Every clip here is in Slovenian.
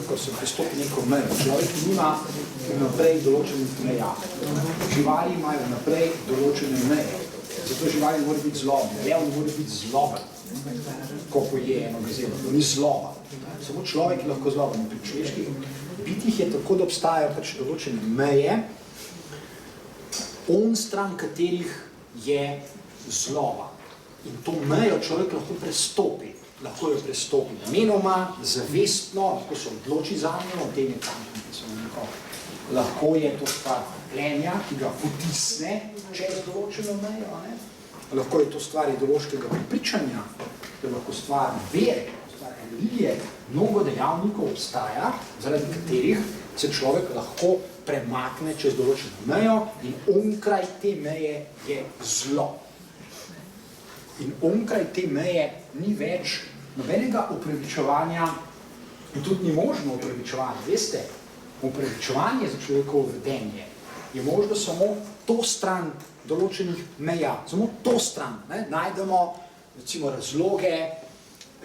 ko se pristopi neko mejo. Človek nima vnaprej določenih meja. Živali imajo vnaprej določene meje. Zato živali mora biti zlobne. Lev ne mora biti zloben, ko poje eno gazelo. To ni zloba. Samo človek je lahko zloben. Pri človeških bitjih je tako, da obstajajo pač določene meje, onstran katerih je zloba. In to mejo človek lahko prestopi. Lahko jo prestopi namenoma, zavestno, lahko se odloči za njo, o tem je tam, lahko je to stvar trpljenja, ki ga potisne čez določeno mejo, ne? Lahko je to stvar ideološkega prepričanja, da lahko stvar vere, stvar religije, mnogo dejavnikov obstaja, zaradi katerih se človek lahko premakne čez določeno mejo in onkraj te meje je zlo. In onkraj te meje ni več nobenega upravičevanja in tudi ni možno upravičevanje. Veste, upravičevanje za človekovo vedenje je možno samo to stran določenih meja, samo to stran. Ne? Najdemo recimo razloge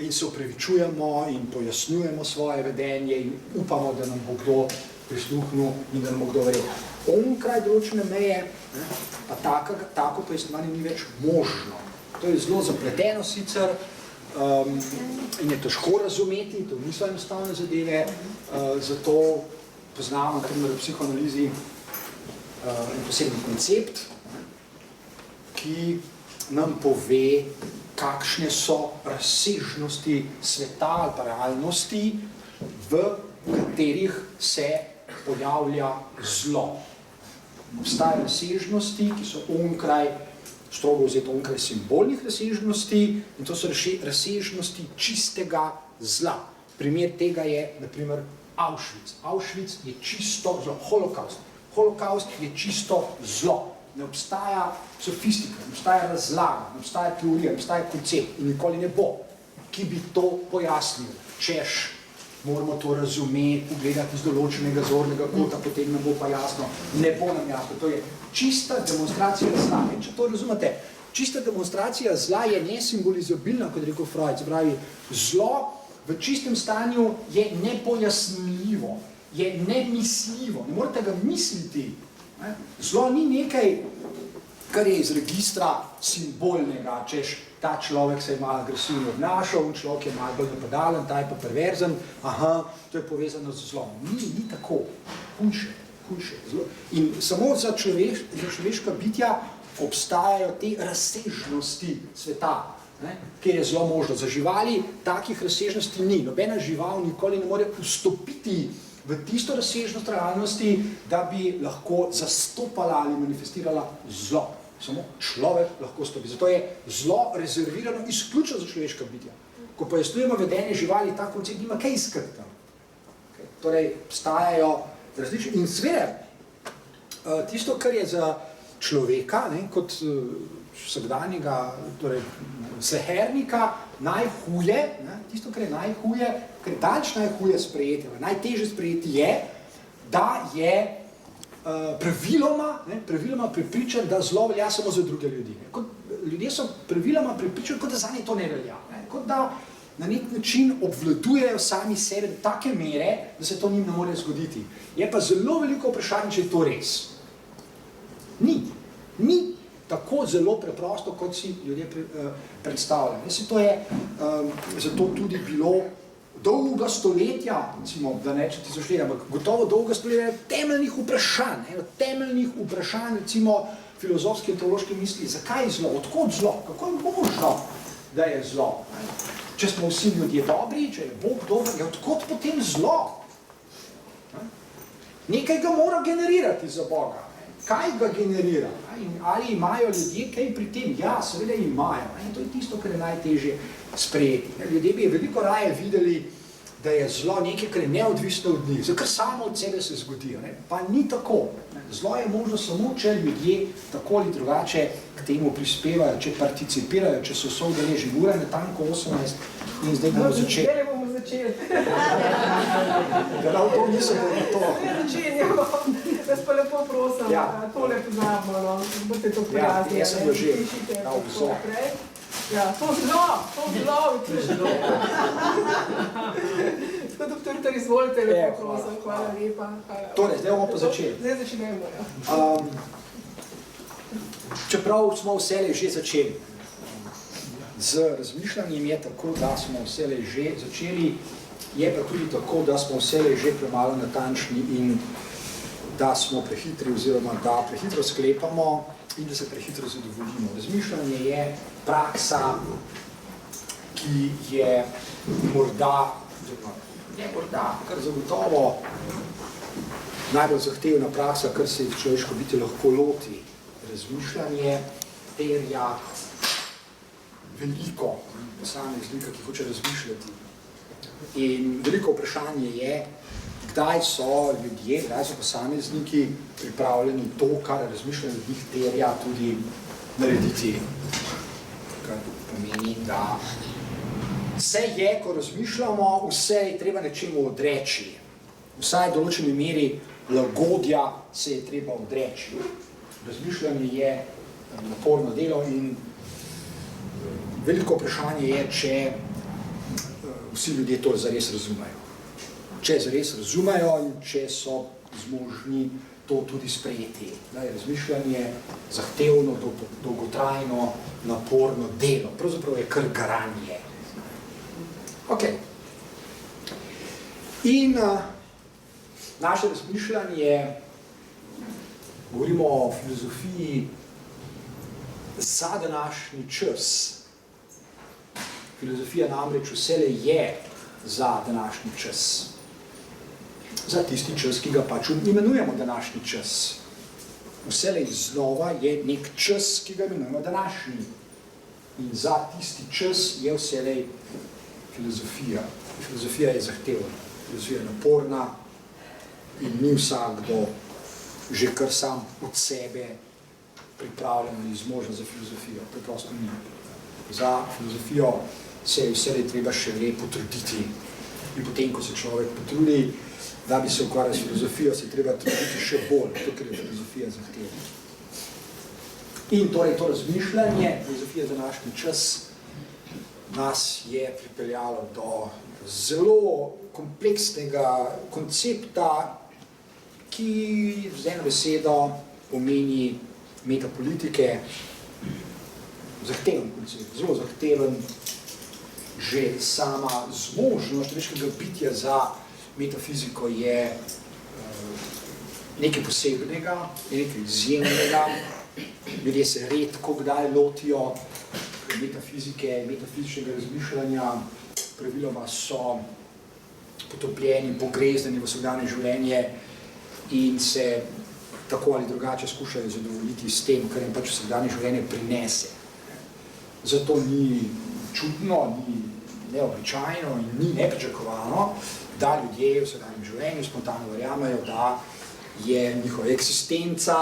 in se upravičujemo in pojasnjujemo svoje vedenje in upamo, da nam bo kdo prisluhnil in da nam bo kdo verjel. Onkraj določene meje, ne, pa tako pojasnjevanje ni več možno. To je zelo zapleteno sicer in je težko razumeti, to niso enostavne zadeve, zato poznamo na primer v psihoanalizi en poseben koncept, ki nam pove, kakšne so razsežnosti sveta ali pa realnosti, v katerih se pojavlja zlo. Obstajajo razsežnosti, ki so strogo vzeto onkraj simbolnih razsežnosti in to so razsežnosti čistega zla. Primer tega je, na primer, Auschwitz. Auschwitz je čisto zlo. Holokaust. Holokaust je čisto zlo. Ne obstaja sofistika, ne obstaja razlaga, ne obstaja teorija, ne obstaja koncept in nikoli ne bo, ki bi to pojasnil. Češ, moramo to razumeti, pogledati iz določenega zornega kota, potem nam bo pa jasno. Ne bo nam jasno. To je čista demonstracija zla. Če to razumete, čista demonstracija zla je nesimbolizabilna, kot je rekel Freud. Se pravi, zlo v čistem stanju je nepojasnljivo, je nemisljivo. Ne morete ga misliti. Zlo ni nekaj, kar je iz registra simbolnega, češ ta človek se je malo agresivno obnašal, človek je malo bolj napadalen, ta je pa perverzen, aha, to je povezano z zlom. Ni tako. Hujše. In samo za človeška bitja obstajajo te razsežnosti sveta, ne, kjer je zelo možno. Za živali takih razsežnosti ni. Nobena žival nikoli ne more vstopiti v tisto razsežnost realnosti, da bi lahko zastopala ali manifestirala zlo. Samo človek lahko stopi. Zato je zlo rezervirano izključno za človeška bitja. Ko pojasnjujemo vedenje živali, ta koncept nima kaj iskati tam. Torej, obstajajo različni. In seveda, tisto, kar je za človeka, ne, kot vsakdanjega, torej slehernika, najhuje, ne, tisto, kar je najhuje, kar je daleč najhuje sprejeti, najtežje sprejeti je, da je praviloma prepričan, da zlo velja samo za druge ljudi. Ljudje so praviloma prepričani, kot da zanje to ne velja. Kot da na nek način obvladujejo sami sebe do take mere, da se to njim ne more zgoditi. Je pa zelo veliko vprašanje, če je to res. Ni tako zelo preprosto, kot si ljudje predstavljajo. To je zato tudi bilo dolga stoletja, recimo, da ne če tisočletja, ampak gotovo dolga stoletja temeljnih vprašanj, recimo filozofske in teološke misli, zakaj je zlo, odkot zlo, kako je možno, da je zlo. Če smo vsi ljudje dobri, če je Bog dober, je odkot potem zlo? Nekaj ga mora generirati za Boga. Kaj ga generira? Ali imajo ljudje kaj pri tem? Ja, seveda imajo. In to je tisto, kar je najtežje sprejeti. Ljudje bi veliko raje videli, da je zlo nekaj, kar je neodvisno od njih, kar samo od sebe se zgodi. Pa ni tako. Zlo je možno samo, če ljudje tako ali drugače k temu prispevajo, če participirajo, če so soudeležni. Ura je natanko 18 in zdaj bomo začeli. Zdaj bomo začeli. Da to niso na to. Začenjamo. Vas pa lepo prosim, tole poznamo, boste to prijazili. Jaz sem jo že na obzor. Ja, to zlo, No, doktor, izvolite, lepo prosim, hvala lepa. Torej, zdaj bomo pa začeli. Zdaj začnemo, ja. Čeprav smo vselej že začeli. Z razmišljanjem je tako, da smo vselej že začeli, je pa tudi tako, da smo vselej že premalo natančni in da smo prehitri oziroma da prehitro sklepamo in da se prehitro zadovoljimo. Razmišljanje je praksa, ki je morda, ne morda, kar zagotovo najbolj zahtevna praksa, kar se jih človeško biti lahko loti. Razmišljanje terja veliko posameznika, ki hoče razmišljati. In veliko vprašanje je, kdaj so ljudje, kdaj so posamezniki pripravljeni to, kar razmišljanje od njih terja, tudi narediti. Kar pomeni, da vse je, ko razmišljamo, vse je treba nečemu odreči. Vsaj v določeni meri lagodja se je treba odreči. Razmišljanje je naporno delo in veliko vprašanje je, če vsi ljudje to zares razumejo. Če zares razumejo in če so zmožni to tudi sprejeti. Da je razmišljanje zahtevno, dolgotrajno, naporno delo. Pravzaprav je kar garanje. Ok. In naše razmišljanje, govorimo o filozofiji za današnji čas. Filozofija namreč vselej je za današnji čas. Za tisti čas, ki ga pač imenujemo današnji čas. Vselej znova je nek čas, ki ga imenujemo današnji. In za tisti čas je vselej filozofija. Filozofija je zahtevna, filozofija je naporna in ni vsakdo že kar sam od sebe pripravljen ali zmožen za filozofijo. Preprosto ni. Za filozofijo se je vselej treba še potruditi. In potem, ko se človek potrudi, da bi se ukvarjal s filozofijo, se je treba truditi še bolj, ker je filozofija zahtevna. In torej to razmišljanje, filozofija za današnji čas, nas je pripeljalo do zelo kompleksnega koncepta, ki z eno besedo pomeni metapolitike. Zahteven koncept, zelo zahteven. Že sama zmožnost človeškega bitja za metafiziko je nekaj posebnega, nekaj izjemnega. Ljudje se redko kdaj lotijo metafizike, metafizičnega razmišljanja. Praviloma so potopljeni, pogrezneni v vsakdanje življenje in se tako ali drugače skušajo zadovoljiti s tem, kar jim pač vsakdanje življenje prinese. Zato ni čudno, ni neobičajno in ni nepričakovano, da ljudje v vsakdanjem življenju spontano verjamejo, da je njihova eksistenca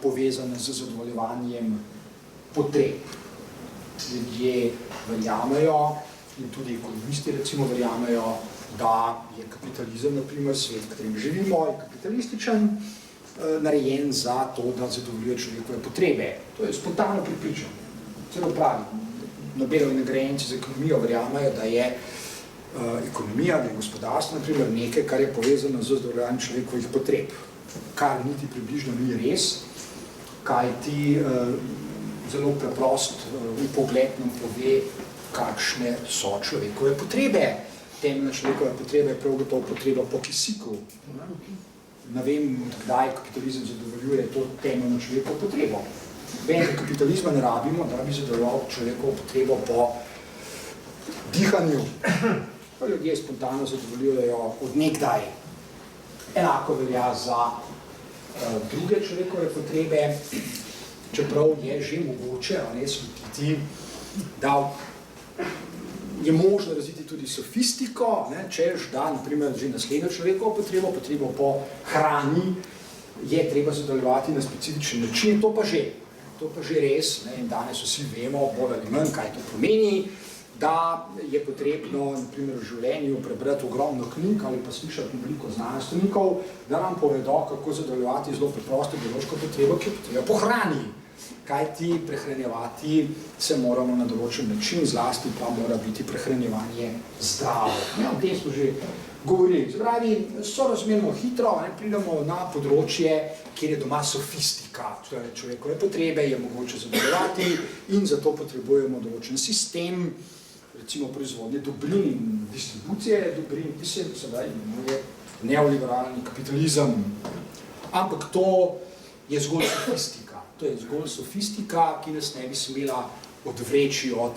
povezana z zadovoljevanjem potreb. Ljudje verjamejo in tudi ekonomisti recimo verjamejo, da je kapitalizem, na primer, svet, v katerem živimo, je kapitalističen, narejen za to, da zadovoljuje človekove potrebe. To je spontano prepričanje. Celo pravi, Nobelovi nagrajenci za ekonomijo verjamejo, da je ekonomija, da je gospodarstvo, na primer, nekaj, kar je povezano z zadovoljevanjem človekovih potreb. Kar niti približno ni res, kaj ti zelo preprost pogled nam pove, kakšne so človekove potrebe. Temeljna človekove potrebe je prav gotovo potreba po kisiku. Ne vem, kdaj kapitalizem zadovoljuje to temeljno človekovo potrebo. Vem, da kapitalizma ne rabimo, da bi zadovoljeval človekovo potrebo po dihanju. Pa ljudje spontano zadovoljujejo od nekdaj. Enako velja za druge človekove potrebe, čeprav je že mogoče slutiti, da je možno razviti tudi sofistiko, češ da, naprimer, že naslednjo človekovo potrebo po hrani je treba zadovoljevati na specifičen način. To pa že res, in danes vsi vemo, bolj ali manj, kaj to pomeni. da je potrebno na primer v življenju prebrati ogromno knjig ali pa slišati veliko znanstvenikov, da nam povedo, kako zadovoljevati zelo preprosto biološko potrebo, ki jo treba po hrani. Kajti prehranjevati se moramo na določen način, zlasti pa mora biti prehranjevanje zdravo. Ja, o tem smo že govorili. Zbravi, sorazmerno hitro pridemo na področje, kjer je doma sofistika. Torej, človekove potrebe je mogoče zadovoljevati in zato potrebujemo določen sistem, recimo proizvodnje dobrin in distribucije dobrin, ki se sedaj imenuje neoliberalni kapitalizem. Ampak to je zgolj sofistika. To je zgolj sofistika, ki nas ne bi smela odvreči od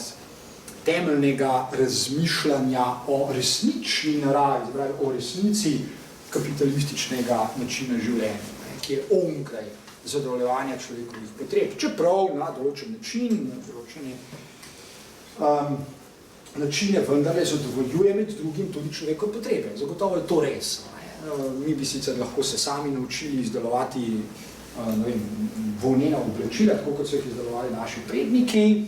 temeljnega razmišljanja o resnični naravi, o resnici kapitalističnega načina življenja, ki je onkraj zadovoljevanja človekovih potreb. Čeprav na določen način, na določene načine vendarle zadovoljuje med drugim tudi človekove potrebe. Zagotovo je to res. Mi bi sicer lahko se sami naučili izdelovati volnena oblačila, tako kot so jih izdelovali naši predniki,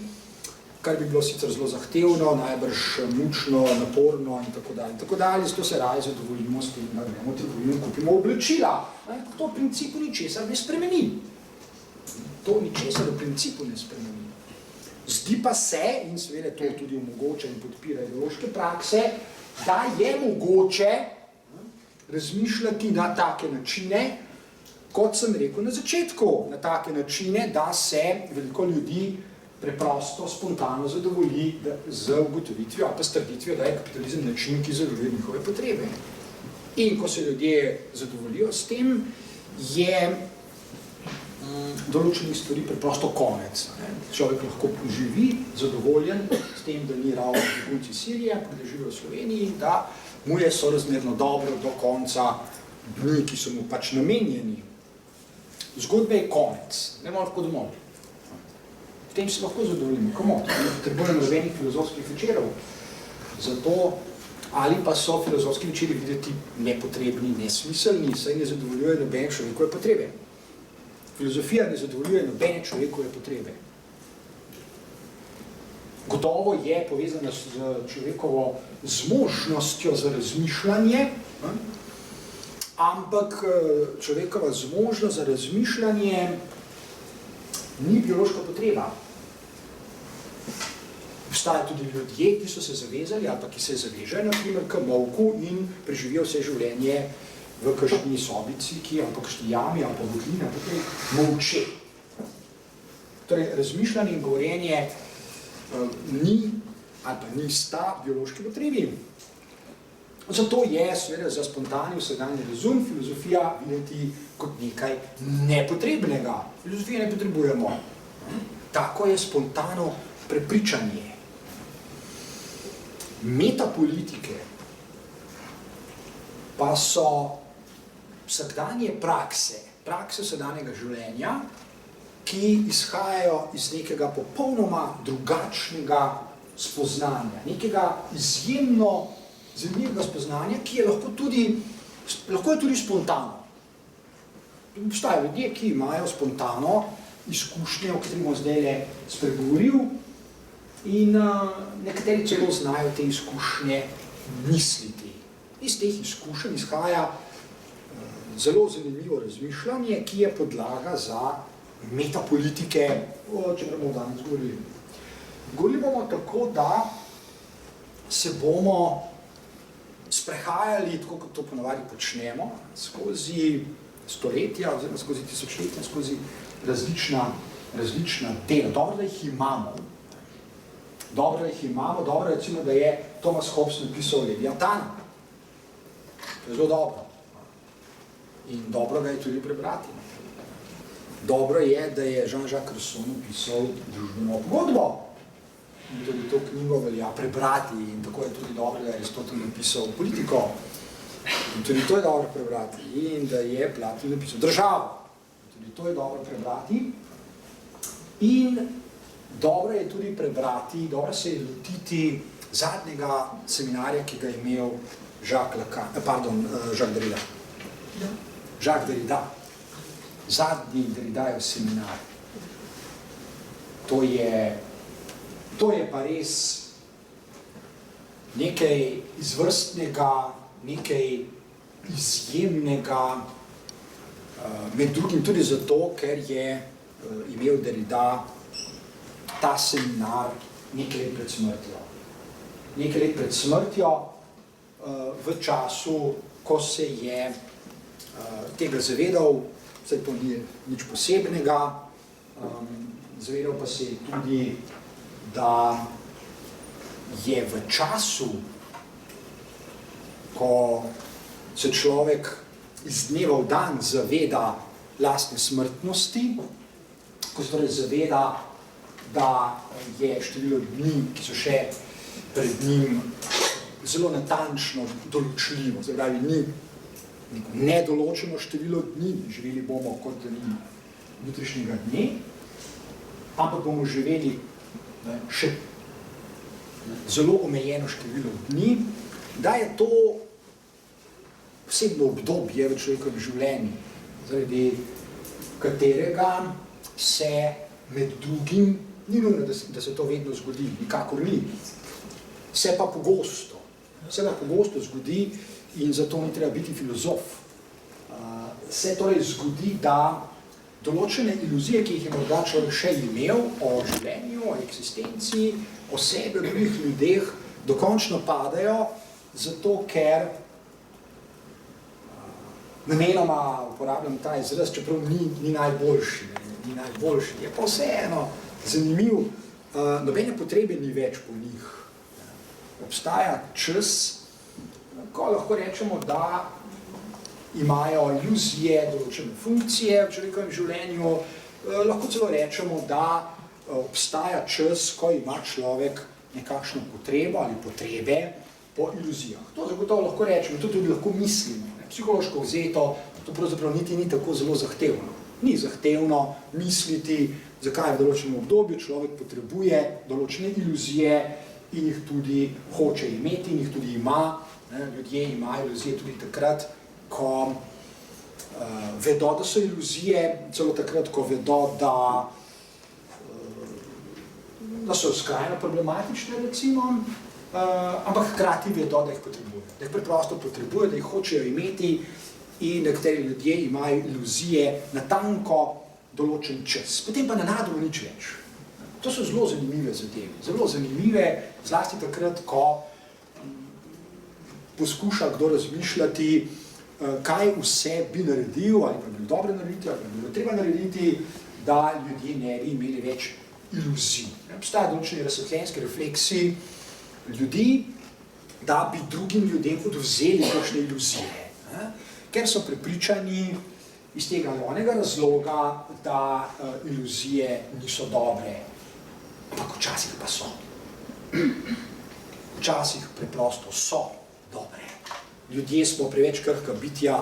kar bi bilo sicer zelo zahtevno, najbrž mučno, naporno in tako dalje. Zato se raje zadovoljimo s tem, da gremo trgovino in kupimo oblačila. To v principu ničesar ne spremeni. To ničesar v principu ne spremeni. Zdi pa se, in seveda to tudi omogoča in podpira ideološke prakse, da je mogoče razmišljati na take načine, kot sem rekel na začetku, na take načine, da se veliko ljudi preprosto, spontano zadovolji z ugotovitvijo ali pa s trditvijo, da je kapitalizem način, ki zadovolji njihove potrebe. In ko se ljudje zadovoljijo s tem, je določenih stvari preprosto konec. Človek lahko živi zadovoljen s tem, da ni ravno begunci Sirije, pa da živi v Sloveniji, da mu je sorazmerno dobro do konca dni, ki so mu pač namenjeni. Zgodbe je konec, ne moramo lahko domov. V tem se lahko zadovoljimo, komod. Ne potrebujemo nobenih filozofskih večerov. Zato, ali pa so filozofski večeri videti nepotrebni, nesmiselni, saj ne zadovoljuje nobene človekove potrebe. Filozofija ne zadovoljuje nobene človekove potrebe. Gotovo je povezana s človekovo zmožnostjo za razmišljanje, ampak človekova zmožnost za razmišljanje ni biološka potreba. Obstajajo tudi ljudje, ki so se zavezali ali pa ki se zavežejo, na primer, k molku in preživijo vse življenje v kakšni sobici, ali pa kakšni jami, ali pa votlini, ali pa molče. Torej, razmišljanje in govorjenje ni ali pa nista biološki potrebi. Zato je seveda za spontani vsakdanji razum filozofija videti kot nekaj nepotrebnega. Filozofije ne potrebujemo. Tako je spontano prepričanje. Metapolitike pa so vsakdanje prakse vsakdanjega življenja, ki izhajajo iz nekega popolnoma drugačnega spoznanja, nekega izjemno zanimivega spoznanja, ki je lahko je tudi spontano. Obstajajo ljudje, ki imajo spontano izkušnje, o katerih bom zdaj spregovoril, in nekateri celo znajo te izkušnje misliti. Iz teh izkušenj izhaja zelo zanimivo razmišljanje, ki je podlaga za metapolitike, o čemer bomo danes govorili. Govorili bomo tako, da se bomo sprehajali, tako kot to ponavadi počnemo, skozi stoletja, oziroma skozi tisočletja, skozi različna dela. Dobro, da jih imamo. Dobro, recimo, da je Thomas Hobbes napisal Leviatana. To je zelo dobro. In dobro ga je tudi prebrati. Dobro je, da je Jean-Jacques Rousseau napisal Družbeno pogodbo. In tudi to knjigo velja prebrati. In tako je tudi dobro, da je Aristotel napisal Politiko. In tudi to je dobro prebrati. In da je Platon napisal Državo. In tudi to je dobro prebrati. In dobro je tudi prebrati, dobro se je lotiti zadnjega seminarja, ki ga je imel Jacques Derrida. Jacques Derrida. Zadnji Derridajev seminar. To je pa res nekaj izvrstnega, nekaj izjemnega, med drugim tudi zato, ker je imel Derrida ta seminar nekaj let pred smrtjo. Nekaj let pred smrtjo, v času, ko se je tega zavedal, saj to ni nič posebnega, zavedal pa se je tudi, da je v času, ko se človek iz dneva v dan zaveda lastne smrtnosti, ko se torej zaveda, da je število dni, ki so še pred njim, zelo natančno določljivo, se pravi, ni nedoločeno število dni, živeli bomo kot jutrišnjega dne, ampak bomo živeli še zelo omejeno število dni, da je to posebno obdobje v človekovem življenju, zaradi katerega se med drugim, ni nujno, da se to vedno zgodi, nikakor ni, se pa pogosto zgodi in zato ni treba biti filozof. Se torej zgodi, da določene iluzije, ki jih je morda človek še imel o življenju, o eksistenciji, o sebi, o drugih ljudeh, dokončno padajo, zato ker namenoma uporabljam ta izraz, čeprav ni najboljši, je pa vseeno zanimiv, nobene potrebe ni več po njih. Obstaja čas, ko lahko rečemo, da imajo iluzije določene funkcije v človekovem življenju, lahko celo rečemo, da obstaja čas, ko ima človek nekakšno potrebo ali potrebe po iluzijah. To zagotovo lahko rečemo, to tudi lahko mislimo. Psihološko vzeto, to pravzaprav niti ni tako zelo zahtevno. Ni zahtevno misliti, zakaj v določenem obdobju človek potrebuje določene iluzije in jih tudi hoče imeti in jih tudi ima. Ljudje imajo iluzije tudi takrat, ko vedo, da so iluzije, celo takrat, ko vedo, da so skrajno problematične, recimo, ampak hkrati vedo, da jih potrebujejo. Da jih preprosto potrebujejo, da jih hočejo imeti in nekateri ljudje imajo iluzije na tanko določen čas. Potem pa nenadoma nič več. To so zelo zanimive zadeve. Zelo zanimive, zlasti takrat, ko poskuša kdo razmišljati, kaj vse bi naredil, ali pa bi bilo dobro narediti, ali pa bi bilo treba narediti, da ljudje ne bi imeli več iluzij. Obstaja določene razsvetljenske refleksi ljudi, da bi drugim ljudem odvzeli kakšne iluzije, ker so prepričani iz tega ali onega razloga, da iluzije niso dobre, ampak včasih pa so. Včasih preprosto so dobre. Ljudje smo preveč krhka bitja,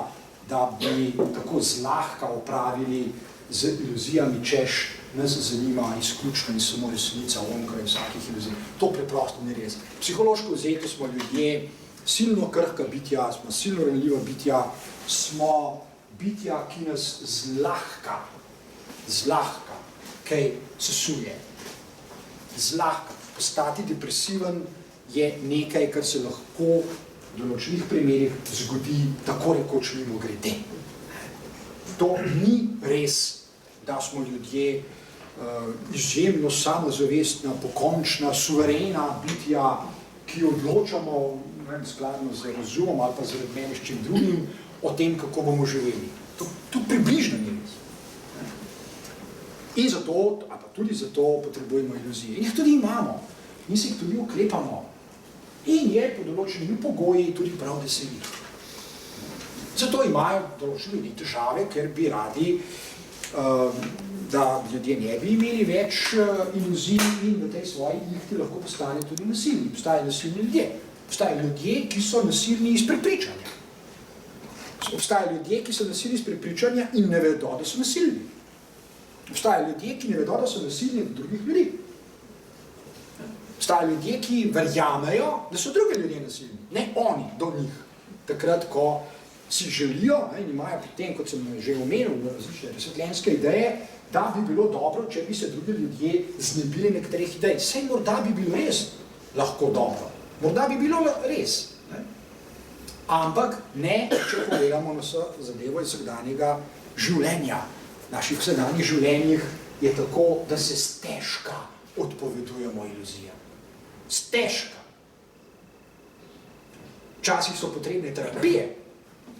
da bi tako zlahka opravili z iluzijami, češ nas zanima izključno in samo resnica onkraj vsakih iluzij. To preprosto ni res. Psihološko vzeto smo ljudje silno krhka bitja, smo silno ranljiva bitja, smo bitja, ki nas zlahka kaj sesuje. Zlahka. Postati depresiven je nekaj, kar se lahko v določenih primerih zgodi tako rekoč mimogrede. To ni res, da smo ljudje izjemno samozavestna, pokončna, suverena bitja, ki odločamo skladno z razumom ali pa z razumem s čim drugim o tem, kako bomo živeli. To približno ni res. In zato, ali pa tudi zato potrebujemo iluzije. In jih tudi imamo. In se jih tudi oklepamo. In je po določenimi pogoji tudi prav, da se jih. Zato imajo določeni ljudi težave, ker bi radi, da ljudje ne bi imeli več iluzij in v tej svoji ihti lahko postane tudi nasilni. Postajajo nasilni ljudje. Obstajajo ljudje, ki so nasilni iz prepričanja. Obstajajo ljudje, ki so nasilni iz prepričanja in ne vedo, da so nasilni. Obstajajo ljudje, ki ne vedo, da so nasilni do drugih ljudi. Obstajajo ljudje, ki verjamejo, da so drugi ljudje nasilni. Ne oni do njih. Takrat, ko si želijo in imajo potem, kot sem že omenil, različne razsvetljenske ideje, da bi bilo dobro, če bi se drugi ljudje znebili nekaterih idej. Saj morda bi bilo res lahko dobro. Morda bi bilo res. Ne? Ampak ne, če pogledamo na zadevo iz vsakdanjega življenja. V naših vsakdanjih življenjih je tako, da se stežka odpovedujemo iluzijam. Stežka. Včasih so potrebne terapije,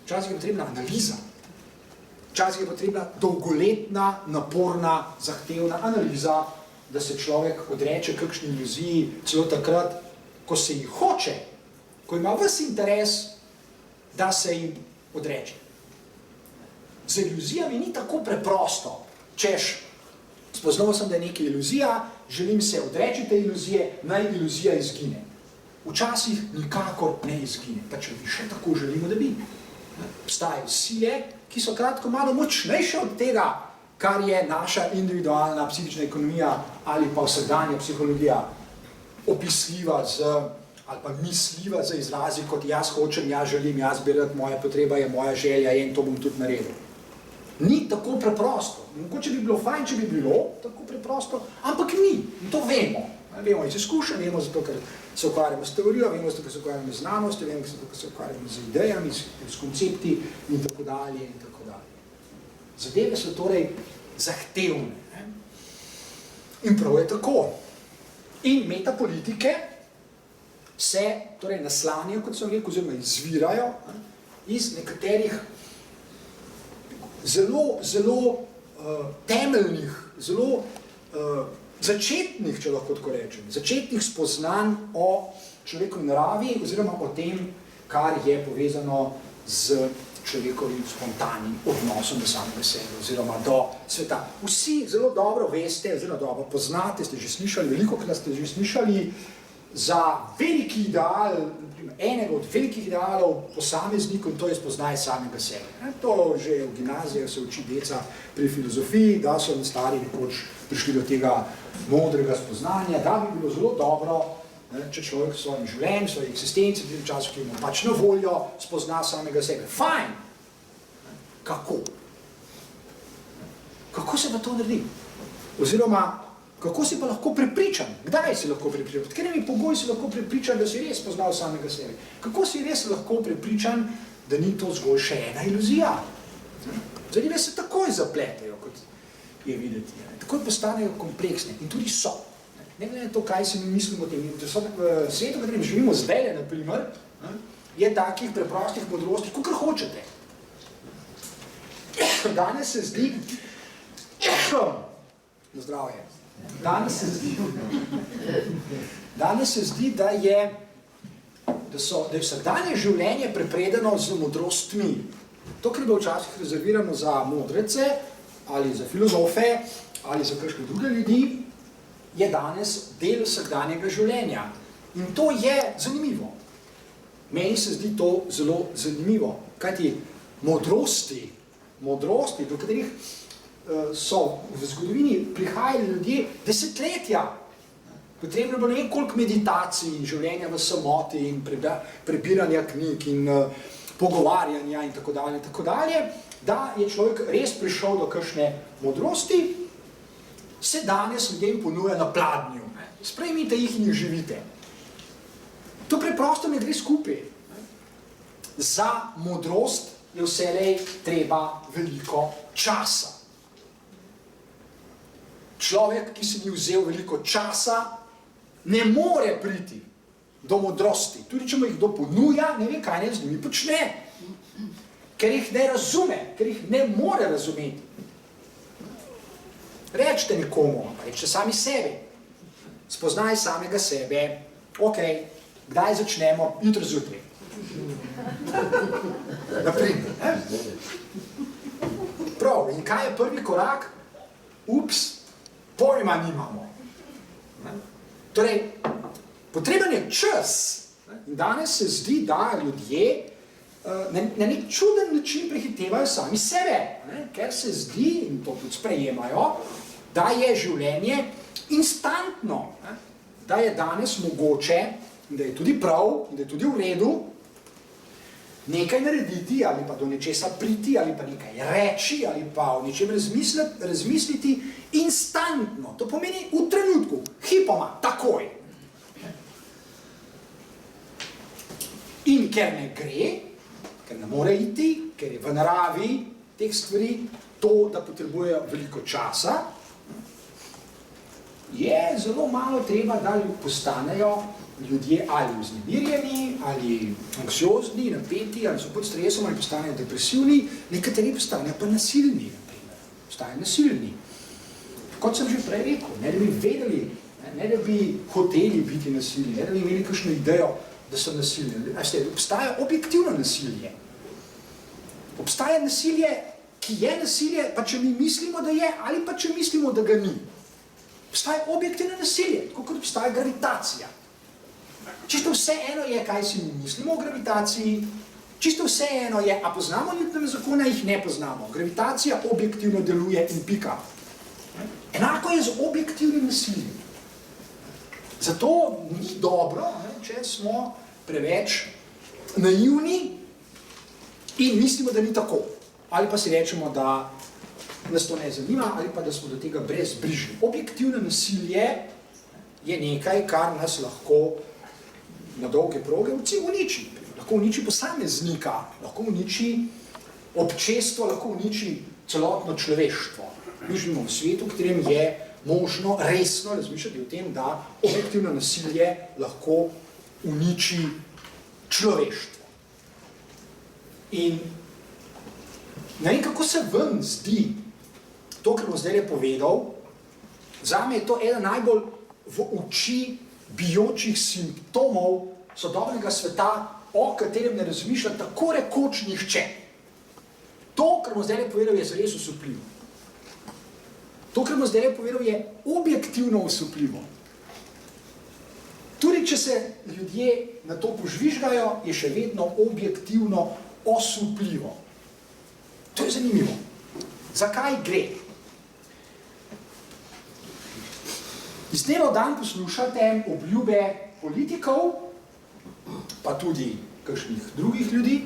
včasih je potrebna analiza, včasih je potrebna dolgoletna, naporna, zahtevna analiza, da se človek odreče kakšni iluziji, celo takrat, ko se jih hoče, ko ima ves interes, da se jim odreče. Z iluzijami ni tako preprosto, češ, spoznal sem, da je nekaj iluzija, želim se odreči te iluzije, naj iluzija izgine. Včasih nikakor ne izgine, pa če bi še tako želimo, da bi. Obstajajo sile, ki so kratko malo močnejše od tega, kar je naša individualna psihična ekonomija ali pa vsakdanja psihologija opisljiva ali pa misljiva za izrazi, kot jaz hočem, jaz želim, jaz bi rad, moja potreba je, moja želja je in to bom tudi naredil. Ni tako preprosto. Mogoče bi bilo fajn, če bi bilo tako preprosto, ampak ni. In to vemo. Vemo iz izkušenj, vemo zato, ker se ukvarjamo s teorijo, vemo zato, ker se ukvarjamo z znanostjo, vemo zato, ker se ukvarjamo z idejami, s koncepti in tako dalje in tako dalje. Zadeve so torej zahtevne. Ne? In prav je tako. In metapolitike se torej naslanjajo, kot sem rekel, oziroma izvirajo iz nekaterih zelo temeljnih, zelo začetnih, če lahko tako rečem, začetnih spoznanj o človekovi naravi oziroma o tem, kar je povezano z človekovim spontanim odnosom do samega sebe oziroma do sveta. Vsi zelo dobro veste, zelo dobro poznate, ste že slišali, velikokrat ste že slišali za veliki ideal, enega od velikih idealov posameznikov, in to je spoznaj samega sebe. To že v gimnazijah se uči deca pri filozofiji, da so stari nekoč prišli do tega modrega spoznanja, da bi bilo zelo dobro, če človek v svojem življenju, v svoji eksistenci, v tem času, ki ima pač na voljo, spozna samega sebe. Fajn! Kako? Kako se pa to naredi? Oziroma, kako si pa lahko prepričan? Kdaj si lahko prepričan? Pod katerimi pogoji si lahko prepričan, da si res poznal samega sebe? Kako si res lahko prepričan, da ni to zgolj še ena iluzija? Zadeve se takoj zapletejo, kot je videti. Takoj postanejo kompleksne in tudi so. Ne glede na to, kaj si mi mislimo o tem. V svetu, v katerem živimo zdaj, na primer, je takih preprostih modrosti, kakor hočete. Danes se zdi, na zdravje, danes se zdi, da je vsakdanje življenje prepredeno z modrostmi. To, kar je bilo včasih rezervirano za modrece, ali za filozofe, ali za kakšne druge ljudi, je danes del vsakdanjega življenja. In to je zanimivo. Meni se zdi to zelo zanimivo. Kajti modrosti, do katerih so v zgodovini prihajali ljudje desetletja. Potrebno bo ne vem koliko meditacij in življenja v samoti in prebiranja knjig in pogovarjanja in tako dalje, da je človek res prišel do kakšne modrosti, se danes ljudem ponuja na pladnju. Sprejmite jih in jih živite. To preprosto ne gre skupaj. Za modrost je vselej treba veliko časa. Človek, ki si ni vzel veliko časa, ne more priti do modrosti. Tudi če mu jih kdo ponuja, ne ve, kaj ne z njimi počne. Ker jih ne razume, ker jih ne more razumeti. Rečite nekomu, rečite sami sebi. Spoznaj samega sebe. Ok, kdaj začnemo? Jutri zjutraj. Naprimer. Prav, in kaj je prvi korak? Ups, pojma nimamo. Torej, potreben je čas. In danes se zdi, da ljudje na nek čuden način prehitevajo sami sebe, ker se zdi, in to tudi sprejemajo, da je življenje instantno, da je danes mogoče, da je tudi prav, da je tudi v redu, nekaj narediti ali pa do nečesa priti ali pa nekaj reči ali pa o nečem razmisliti instantno. To pomeni v trenutku, hipoma, takoj. In ker ne gre, ker ne more iti, ker je v naravi teh stvari, to, da potrebujejo veliko časa, je zelo malo treba, da postanejo ljudje ali vznemirjeni, ali anksiozni, napeti, ali so pod stresom, ali postanejo depresivni, nekateri postanejo pa nasilni, naprimer. Postanejo nasilni. Kot sem že prej rekel, ne da bi vedeli, ne da bi hoteli biti nasilni, ne da bi imeli kakšno idejo, da so nasilni. Obstaja objektivno nasilje. Obstaja nasilje, ki je nasilje, pa če mi mislimo, da je, ali pa če mislimo, da ga ni. Obstaja objektivno nasilje, tako kot obstaja gravitacija. Čisto vseeno je, kaj si mi mislimo o gravitaciji, čisto vseeno je, a poznamo Newtonove zakone, jih ne poznamo. Gravitacija objektivno deluje in pika. Enako je z objektivnim nasiljem. Zato ni dobro, če smo preveč naivni in mislimo, da ni tako. Ali pa si rečemo, da nas to ne zanima, ali pa da smo do tega brezbrižni. Objektivno nasilje je nekaj, kar nas lahko na dolge proge uniči. Lahko uniči posameznika, lahko uniči občestvo, lahko uniči celotno človeštvo. Mi živimo v svetu, v katerem je možno resno razmišljati o tem, da objektivno nasilje lahko uniči človeštvo. In ne vem, kako se vam zdi to, kar bom zdaj povedal, zame je to eden najbolj v oči bijočih simptomov sodobnega sveta, o katerem ne razmišlja tako rekoč nihče. To, kar bom zdaj povedal, je zares osupljivo. To, kar bom zdaj povedal, je objektivno osupljivo. Tudi, če se ljudje na to požvižgajo, je še vedno objektivno osupljivo. To je zanimivo. Zakaj gre? Iz dneva v dan poslušate obljube politikov, pa tudi kakšnih drugih ljudi,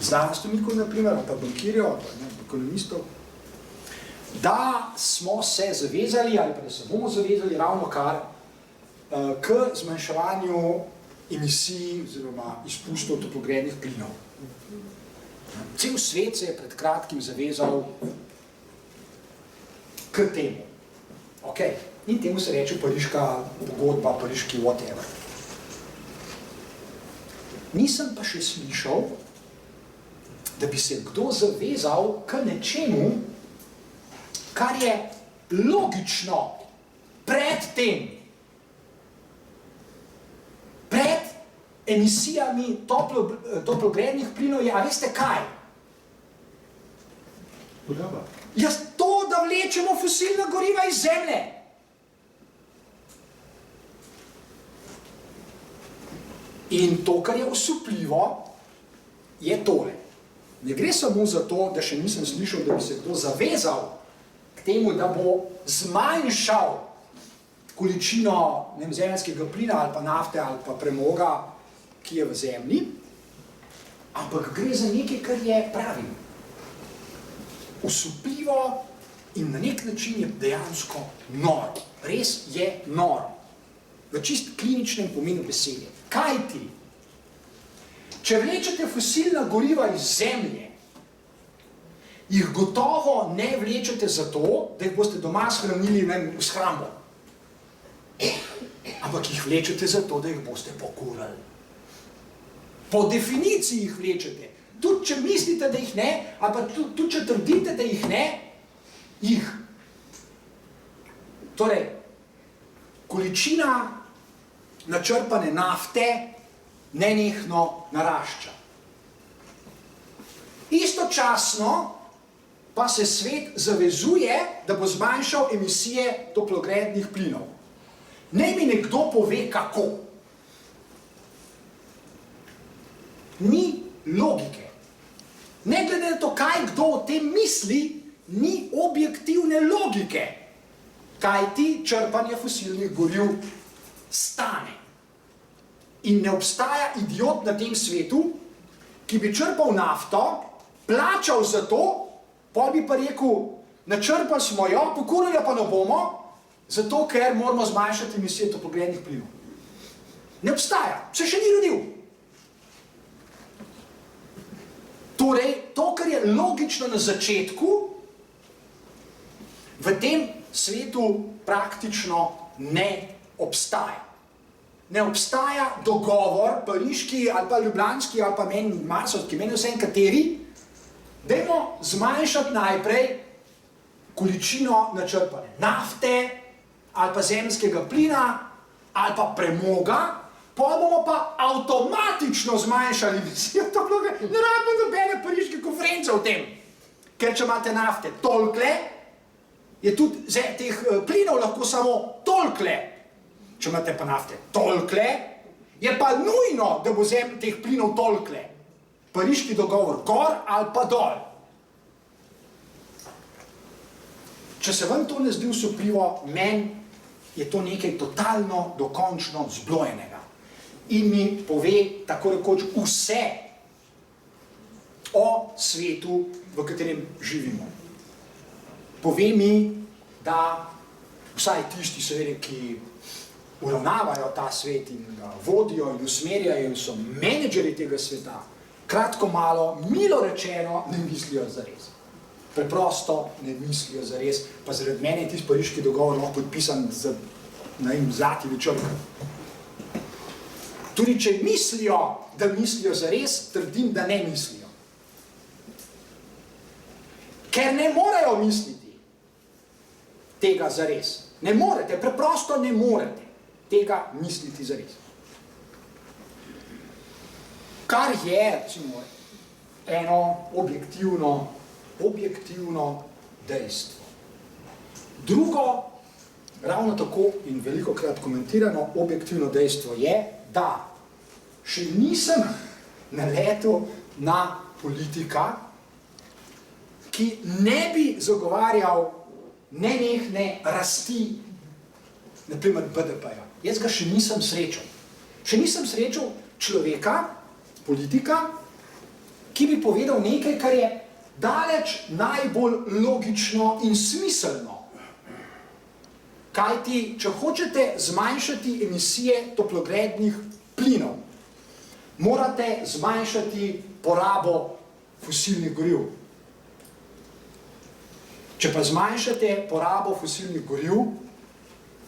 znanstvenikov, naprimer, ali pa bankirjev, ali pa ekonomistov, da smo se zavezali, ali pa da se bomo zavezali ravno kar k zmanjševanju emisij oziroma izpustov toplogrednih plinov. Cel svet se je pred kratkim zavezal k temu. Okay. In temu se reče pariška pogodba, pariški whatever. Nisem pa še slišal, da bi se kdo zavezal k nečemu, kar je logično pred tem, pred emisijami toplogrednih plinov je, a veste kaj? Poraba. Ja, to, da vlečemo fosilna goriva iz zemlje. In to, kar je osupljivo, je tole. Ne gre samo za to, da še nisem slišal, da bi se kdo zavezal k temu, da bo zmanjšal količino zemeljskega plina ali pa nafte ali pa premoga, ki je v zemlji, ampak gre za nekaj, kar je pravi. Osupljivo in na nek način je dejansko noro. Res je noro. V čist kliničnem pomenu besede. Kaj ti? Če vlečete fosilna goriva iz zemlje, jih gotovo ne vlečete zato, da jih boste doma shranili v shrambo. Ampak jih vlečete zato, da jih boste pokurali. Po definiciji jih vlečete. Tudi če mislite, da jih ne, ali pa tudi če trdite, da jih ne, jih. Torej, količina načrpane nafte nenehno narašča. Istočasno pa se svet zavezuje, da bo zmanjšal emisije toplogrednih plinov. Naj mi nekdo pove, kako. Ni logike. Ne glede na to, kaj kdo o tem misli, ni objektivne logike. Kaj ti črpanje fosilnih goriv stane. In ne obstaja idiot na tem svetu, ki bi črpal nafto, plačal za to, pa bi pa rekel, načrpali smo jo, pokurili pa ne bomo, zato ker moramo zmanjšati emisije toplogrednih plinov. Ne obstaja, se še ni rodil. Torej, to, kar je logično na začetku, v tem svetu praktično ne obstaja. Ne obstaja dogovor, pariški ali pa ljubljanski ali pa meni marsovski, meni vsem kateri, dajmo zmanjšati najprej količino načrpane nafte ali pa zemeljskega plina ali pa premoga, potem bomo pa avtomatično zmanjšali emisije toplogrednih plinov. Ne rabimo nobene pariške konference o tem, ker če imate nafte tolikle, je tudi teh plinov lahko samo tolikle. Če imate pa nafte tolikle, je pa nujno, da bo teh plinov tolikle. Pariški dogovor gor ali pa dol. Če se vam to ne zdi osupljivo, meni je to nekaj totalno, dokončno zblojenega. In mi pove tako rekoč vse o svetu, v katerem živimo. Pove mi, da vsaj tisti, seveda, ki uravnavajo ta svet in ga vodijo in usmerjajo in so menedžeri tega sveta, kratko malo, milo rečeno, ne mislijo zares. Preprosto ne mislijo zares, pa zaradi mene je tisti pariški dogovor lahko podpisan z zlatimi črkami. Tudi če mislijo, da mislijo zares, trdim, da ne mislijo. Ker ne morejo misliti tega zares. Ne morete, preprosto ne morete tega misliti zares. Kar je, recimo, eno objektivno dejstvo. Drugo, ravno tako in velikokrat komentirano objektivno dejstvo je, da še nisem naletel na politika, ki ne bi zagovarjal nenehne rasti, naprimer BDP-ja. Jaz ga še nisem srečal. Še nisem srečal človeka, politika, ki bi povedal nekaj, kar je daleč najbolj logično in smiselno. Kajti, če hočete zmanjšati emisije toplogrednih plinov, morate zmanjšati porabo fosilnih goriv. Če pa zmanjšate porabo fosilnih goriv,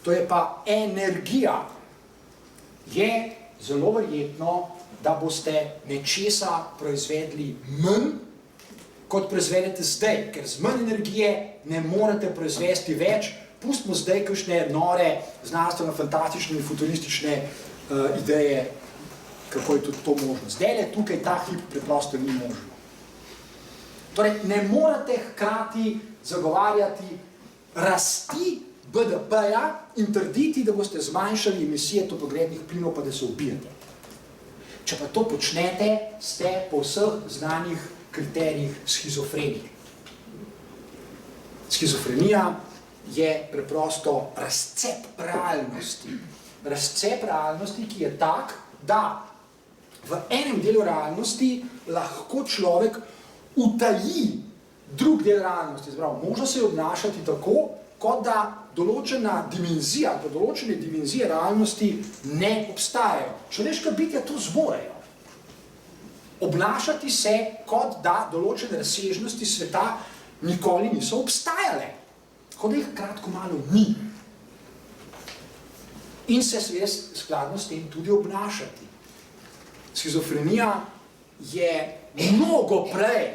to je pa energija, je zelo verjetno, da boste nečesa proizvedli manj, kot proizvedete zdaj, ker z manj energije ne morete proizvesti več. Pustimo zdaj kakšne nore, znanstveno fantastične in futuristične ideje, kako je tudi to možno. Zdaj tukaj ta hip preprosto ni možno. Torej, ne morete hkrati zagovarjati rasti BDP-ja in trditi, da boste zmanjšali emisije toplogrednih plinov, pa da se ubijete. Če pa to počnete, ste po vseh znanih kriterijih shizofreniki. Shizofrenija je preprosto razcep realnosti. Razcep realnosti, ki je tak, da v enem delu realnosti lahko človek utaji drug del realnosti. Može se obnašati tako, kot da določena dimenzija, pa določene dimenzije realnosti ne obstajajo. Človeška bitja to zmorejo. Obnašati se, kot da določene razsežnosti sveta nikoli niso obstajale. Kot da jih kratko malo ni. In se skladno s tem tudi obnašati. Shizofrenija je mnogo prej,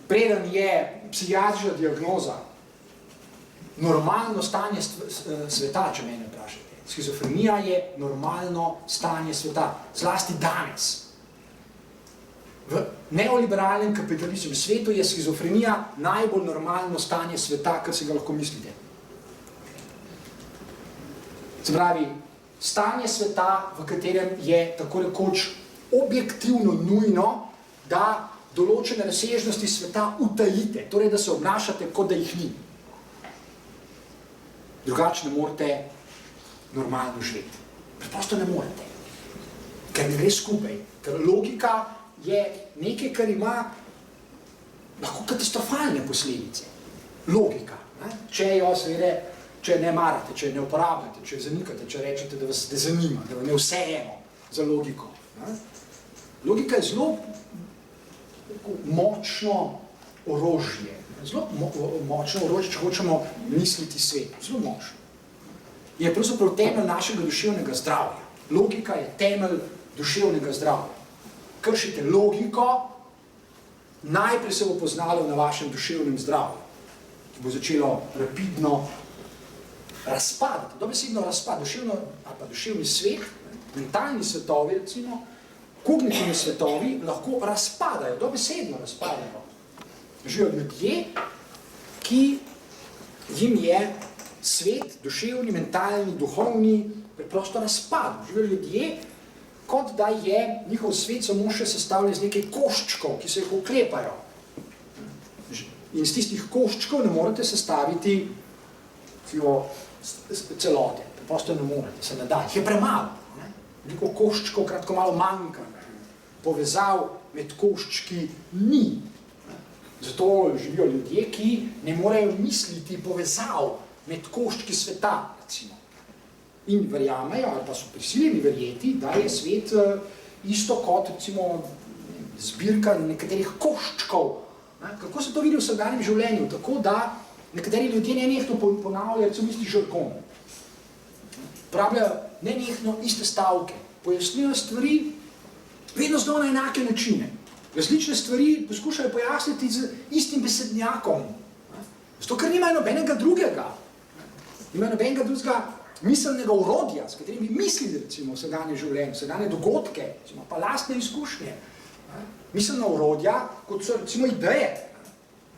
preden je psihiatrična diagnoza, normalno stanje sveta, če mene vprašate. Shizofrenija je normalno stanje sveta, zlasti danes. V neoliberalnem kapitalističnem svetu je shizofrenija najbolj normalno stanje sveta, kar si ga lahko mislite. Se pravi, stanje sveta, v katerem je tako rekoč objektivno nujno, da določene razsežnosti sveta utajite, torej da se obnašate, kot da jih ni. Drugače ne morete normalno živeti. Preprosto ne morete. Ker ne gre skupaj. Ker logika je nekaj, kar ima lahko katastrofalne posledice. Logika. Če jo seveda, če ne marate, če ne uporabljate, če zanikate, če rečete, da vas ne zanima, da vam je vseeno za logiko. Logika je zelo močno orožje. Zelo močno orožje, če hočemo misliti svet. Zelo močno. Je pravzaprav temelj našega duševnega zdravja. Logika je temelj duševnega zdravja. Kršite logiko, najprej se bo poznalo na vašem duševnem zdravju, ki bo začelo rapidno razpadati. Dobesedno razpad, duševni svet, mentalni svetovi, recimo, kognitivni svetovi lahko razpadajo, dobesedno razpadajo. Živijo ljudje, ki jim je svet, duševni, mentalni, duhovni, preprosto razpad. Živijo ljudje, kot da je njihov svet samo še sestavljen iz nekaj koščkov, ki se jih oklepajo. In iz tistih koščkov ne morete sestaviti celote. Preprosto ne morete, se ne da. Je premalo. Veliko koščkov kratko malo manjka. Povezav med koščki ni. Zato živijo ljudje, ki ne morejo misliti povezav med koščki sveta, recimo. In verjamejo, ali pa so prisiljeni verjeti, da je svet isto kot, recimo, zbirka nekaterih koščkov. Kako se to vidi v vsakdanjem življenju? Tako, da nekateri ljudje nenehno ponavljajo, recimo, isti žargon. Pravijo nenehno iste stavke. Pojasnijo stvari vedno znova na enake načine. Različne stvari poskušajo pojasniti z istim besednjakom. Zato, ker nimajo nobenega drugega. Nimajo nobenega drugega miselnega orodja, s katerim bi mislili, recimo, vsakdanje življenje, vsakdanje dogodke, recimo, pa lastne izkušnje. Miselna orodja, kot so, recimo, ideje,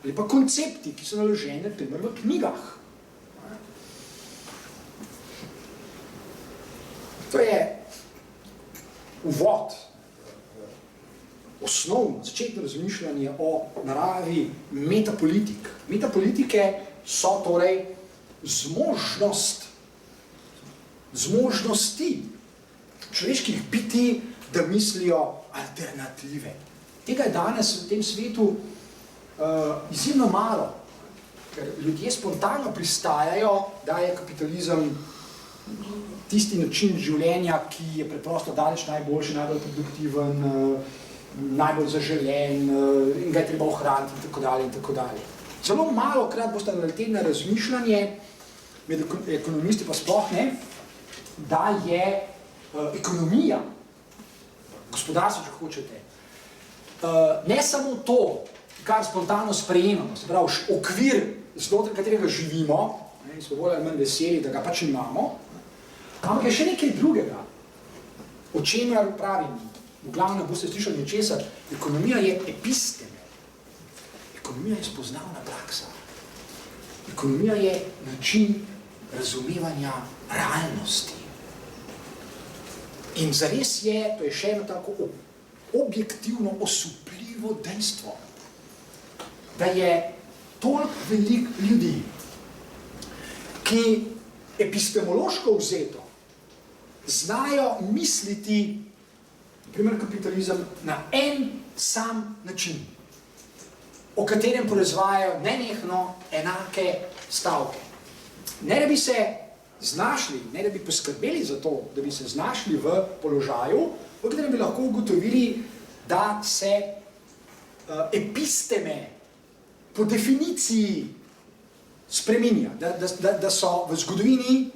ali pa koncepti, ki so naloženi, primer, v knjigah. To je uvod, osnovno, začetno razmišljanje o naravi metapolitik. Metapolitike so torej zmožnosti človeških biti, da mislijo alternative. Tega je danes v tem svetu izjemno malo, ker ljudje spontano pristajajo, da je kapitalizem tisti način življenja, ki je preprosto daleč najboljši, najbolj produktiven, najbolj zaželen in ga je treba ohraniti in tako dalje in tako dalje. Zelo malo krat boste naleteli na razmišljanje, med ekonomisti pa sploh ne, da je ekonomija, gospodarstvo, če hočete, ne samo to, kar spontano sprejemamo, se pravi okvir, znotraj katerega živimo, in smo bolj ali manj veseli, da ga pač imamo, ampak je še nekaj drugega, o čemer pravim, v glavnem boste slišali nečesar, ekonomija je episteme, ekonomija je spoznavna praksa, ekonomija je način razumevanja realnosti. In zares je, to je še eno tako objektivno, osupljivo dejstvo, da je toliko veliko ljudi, ki epistemološko vzeto znajo misliti, primer kapitalizem, na en sam način, o katerem proizvajajo nenehno enake stavke. Ne da bi se znašli, ne da bi poskrbeli za to, da bi se znašli v položaju, v katerem bi lahko ugotovili, da se episteme po definiciji spreminja, da so v zgodovini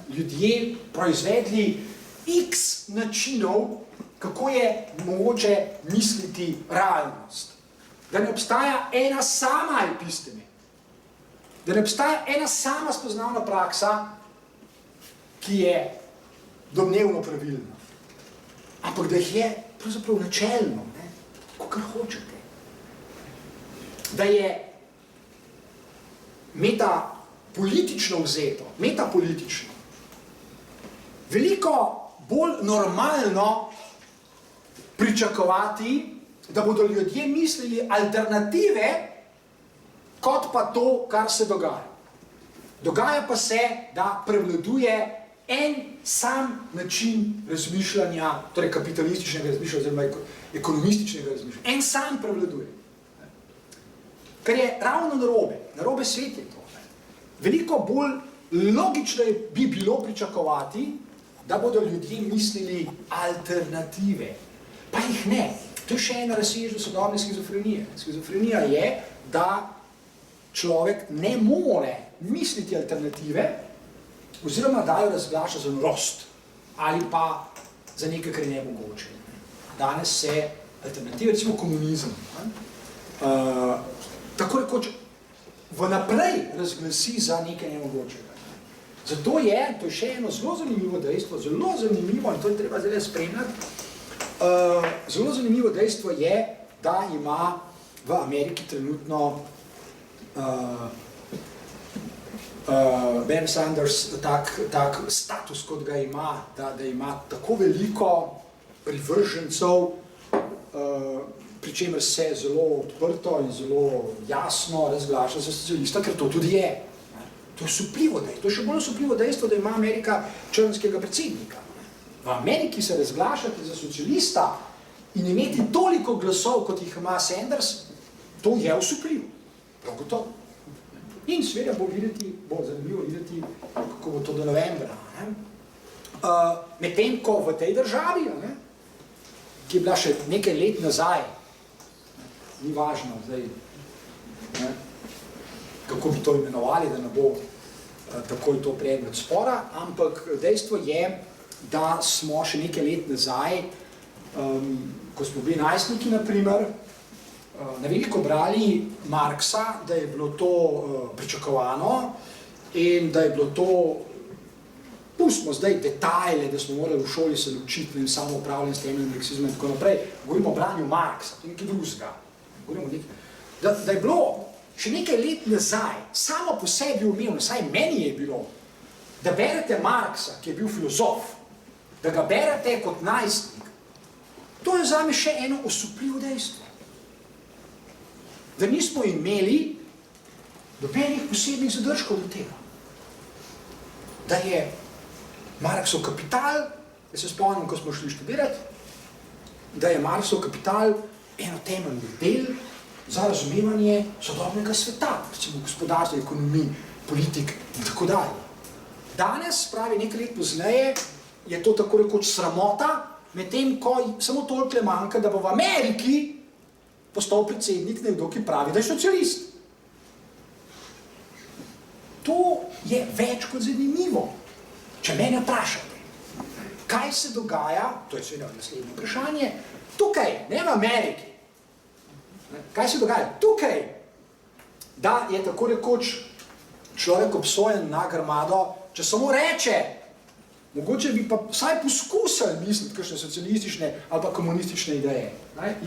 ljudje proizvedli x načinov, kako je mogoče misliti realnost. Da ne obstaja ena sama episteme, da ne obstaja ena sama spoznavna praksa, ki je domnevno pravilna. Ampak da jih je pravzaprav načelno, kakor hočete. Da je metapolitično vzeto, metapolitično, veliko bolj normalno pričakovati, da bodo ljudje mislili alternative, kot pa to, kar se dogaja. Dogaja pa se, da prevladuje en sam način razmišljanja, torej kapitalističnega razmišljanja, oziroma ekonomističnega razmišljanja. En sam prevladuje. Kar je ravno narobe svet je to. Veliko bolj logično bi bilo pričakovati, da bodo ljudje mislili alternative. Pa jih ne. To je še ena razsežnost sodobne skizofrenije. Skizofrenija je, da človek ne more misliti alternative, oziroma da jo razglaša za norost ali pa za nekaj, kar je nemogoče. Danes se alternative, recimo komunizem, tako rekoč vnaprej razglasi za nekaj nemogočega. Zato je, to je še eno zelo zanimivo dejstvo, zelo zanimivo, in to je treba zdaj spremljati, zelo zanimivo dejstvo je, da ima v Ameriki trenutno Ben Sanders tak status, kot ga ima, da ima tako veliko privržencev, pri čemer se zelo odprto in zelo jasno razglaša za socialista, ker to tudi je. To je osupljivo dejstvo. To je še bolj osupljivo dejstvo, da ima Amerika črnskega predsednika. V Ameriki se razglašati za socialista in imeti toliko glasov, kot jih ima Sanders, to je osupljivo. Prav gotovo. In seveda bo zanimivo videti, kako bo to do novembra. Medtem ko v tej državi, ki je bila še nekaj let nazaj, ni važno zdaj, kako bi to imenovali, da ne bo takoj to predmet spora, ampak dejstvo je, da smo še nekaj let nazaj, ko smo bili najstniki, na primer, na veliko brali Marksa, da je bilo to pričakovano in da je bilo to, pustimo zdaj detajle, da smo morali v šoli se naučiti in samo upravljanje s temeljnim leksizmom in tako naprej, govorimo o branju Marksa, to je nekaj drugega. Da je bilo še nekaj let nazaj, samo po sebi umevno, saj meni je bilo, da berete Marksa, ki je bil filozof, da ga berete kot najstnik, to je zame še eno osupljivo dejstvo. Da nismo imeli nobenih posebnih zadržkov do tega. Da je Marksov Kapital, jaz se spomnim, ko smo šli študirati, da je Marksov Kapital eno temeljnih del za razumevanje sodobnega sveta, recimo gospodarstva, ekonomiji, politik in tako dalje. Danes, pravi nekaj let pozneje, je to tako rekoč sramota, medtem ko samo toliko manjka, da bo v Ameriki postal predsednik nekdo, ki pravi, da je socialist. To je več kot zanimivo. Če mene vprašate, kaj se dogaja, to je seveda naslednje vprašanje, tukaj, ne v Ameriki. Kaj se dogaja tukaj, da je tako rekoč človek obsojen na grmado, če samo reče, mogoče bi pa vsaj poskusili misliti kakšne socialistične ali pa komunistične ideje.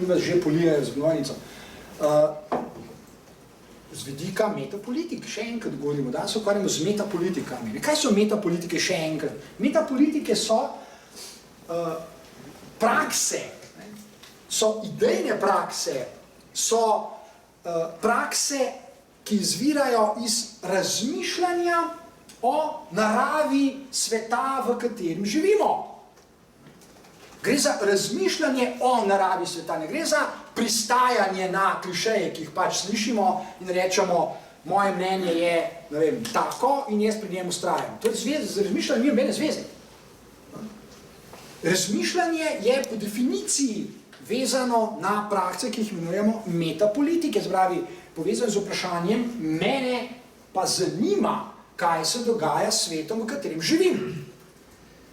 In vas že polijajo z gnojnico. Z vidika metapolitik, še enkrat govorimo, danes se ukvarjamo z metapolitikami. Kaj so metapolitike še enkrat? Metapolitike so prakse, so idejne prakse, so prakse, ki izvirajo iz razmišljanja o naravi sveta, v katerem živimo. Gre za razmišljanje o naravi sveta, ne gre za pristajanje na klišeje, ki jih pač slišimo in rečemo, moje mnenje je, ne vem, tako in jaz pri njem ustrajam. To je z razmišljanjem ni nobene zveze. Razmišljanje je po definiciji vezano na prakse, ki jih imenujemo metapolitike, zbravi povezano z vprašanjem, mene pa zanima, kaj se dogaja s svetom, v katerem živim.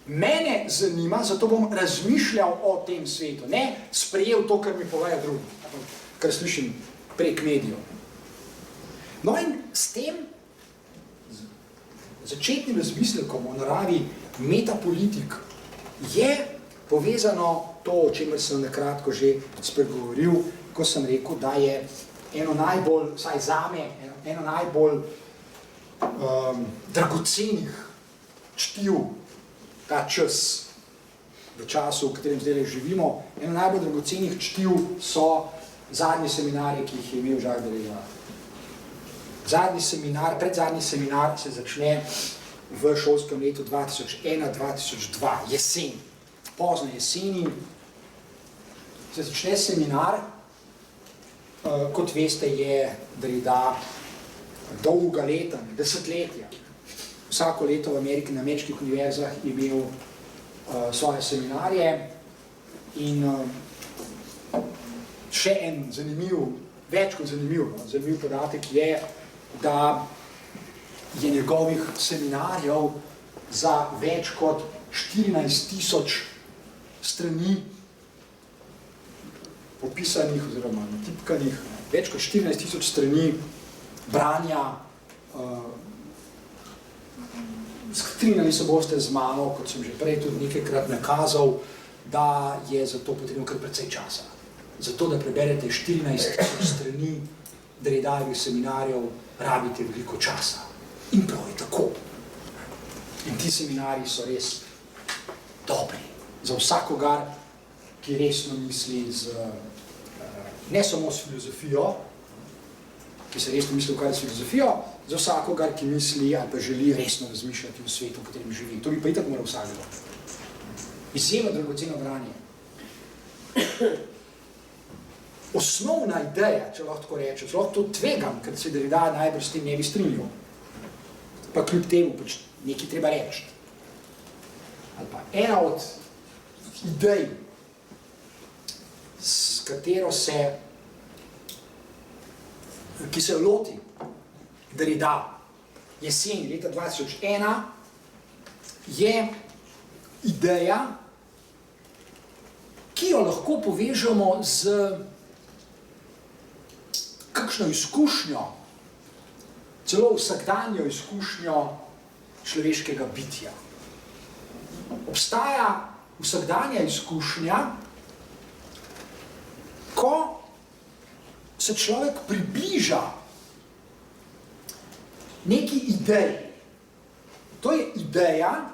Mene zanima, zato bom razmišljal o tem svetu, ne sprejel to, kar mi povejo drugi, kar slišim prek medijev. No in s tem začetnim razmislekom o naravi metapolitik je povezano to, o čemer sem nakratko že spregovoril, ko sem rekel, da je eno najbolj, vsaj zame, eno najbolj dragocenih čtiv ta čas, v času, v katerem zdaj živimo, eno najbolj dragocenih čtiv so zadnji seminarji, ki jih je imel Jacques Derrida. Zadnji seminar, predzadnji seminar se začne v šolskem letu 2001-2002, jesen, pozno jeseni, se začne seminar, kot veste, je Derrida dolga leta, desetletja. Vsako leto v Ameriki na ameriških univerzah imel svoje seminarje in še en zanimiv, več kot zanimiv podatek je, da je njegovih seminarjev za več kot 14,000 strani popisanih oziroma natipkanih, več kot 14,000 strani branja. Strinjali se boste z mano, kot sem že prej tudi nekajkrat nakazal, da je za to potrebno kar precej časa. Zato, da preberete 14,000 strani Derridajevih seminarjev, rabite veliko časa. In prav je tako. In ti seminarji so res dobri. Za vsakogar, ki resno misli ne samo s filozofijo, ki se resno misli ukvarjati s filozofijo, za vsakogar, ki misli ali pa želi resno razmišljati v svetu, v katerem živi. To bi pa itak moral vsakdo. Izjemno dragoceno branje. Osnovna ideja, če lahko tako rečem, lahko to tvegam, ker se Derrida najbrž s tem ne bi strinjal. Pa kljub temu pač nekaj treba reči. Ali pa ena od idej, s katero ki se loti Derrida jeseni leta 2001, je ideja, ki jo lahko povežemo z kakšno izkušnjo, celo vsakdanjo izkušnjo človeškega bitja. Obstaja vsakdanja izkušnja, ko se človek približa neki ideji. To je ideja,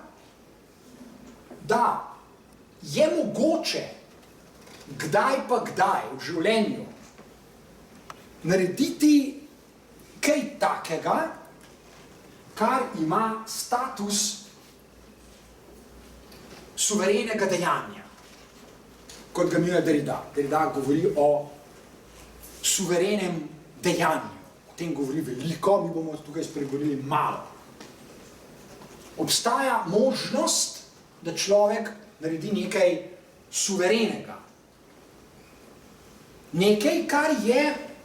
da je mogoče kdaj pa kdaj v življenju narediti kaj takega, kar ima status suverenega dejanja, kot ga imenuje Derrida. Derrida govori o suverenem dejanju. O tem govori veliko, mi bomo tukaj spregovorili malo. Obstaja možnost, da človek naredi nekaj suverenega. Nekaj, kar je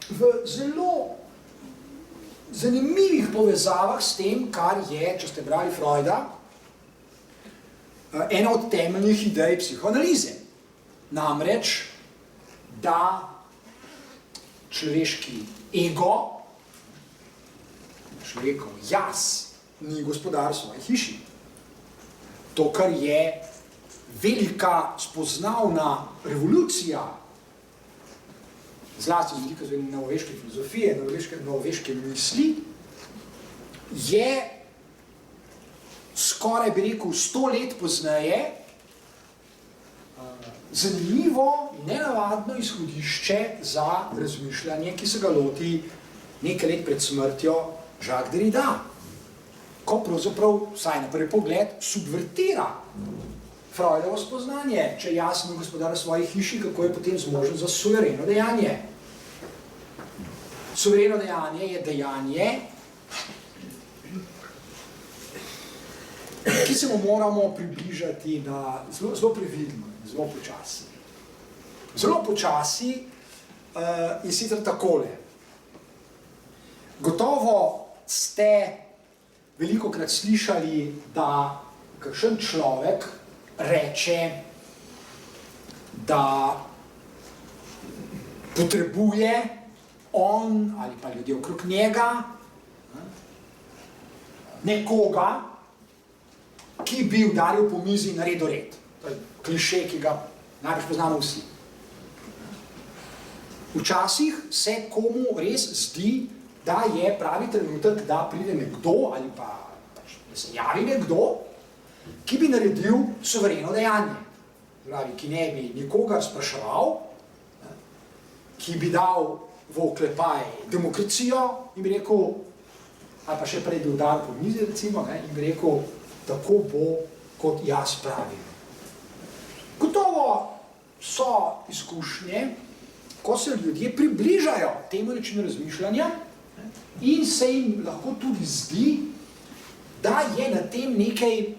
v zelo zanimivih povezavah s tem, kar je, če ste brali Freuda, ena od temeljnih idej psihoanalize. Namreč, da človeški ego, človekov jaz, ni gospodar svoje hiši. To, kar je velika spoznavna revolucija, zlasti z vidika novoveške filozofije, novoveške misli, je skoraj, bi rekel, 100 let pozneje zanimivo, nenavadno izhodišče za razmišljanje, ki se ga loti nekaj let pred smrtjo Jacques Derrida, ko pravzaprav, vsaj na prvi pogled, subvertira Freudovo spoznanje, če jasno gospodar svoji hiši, kako je potem zmožen za suvereno dejanje. Suvereno dejanje je dejanje, ki se mu moramo približati na zelo previdno, zelo počasi. Zelo počasi in sicer takole. Gotovo ste velikokrat slišali, da kakšen človek reče, da potrebuje on ali pa ljudje okrog njega nekoga, ki bi udaril po mizi in naredil red. To je kliše, ki ga najbrž poznamo vsi. Včasih se komu res zdi, da je pravi trenutek, da pride nekdo ali pa da se javi nekdo, ki bi naredil suvereno dejanje. Pravi, ki ne bi nikogar spraševal, ki bi dal v oklepaj demokracijo in bi rekel, ali pa še prej bi udaril po mizi, recimo, in bi rekel, tako bo, kot jaz pravim. Gotovo so izkušnje, ko se ljudje približajo temu načinu razmišljanja in se jim lahko tudi zdi, da je na tem nekaj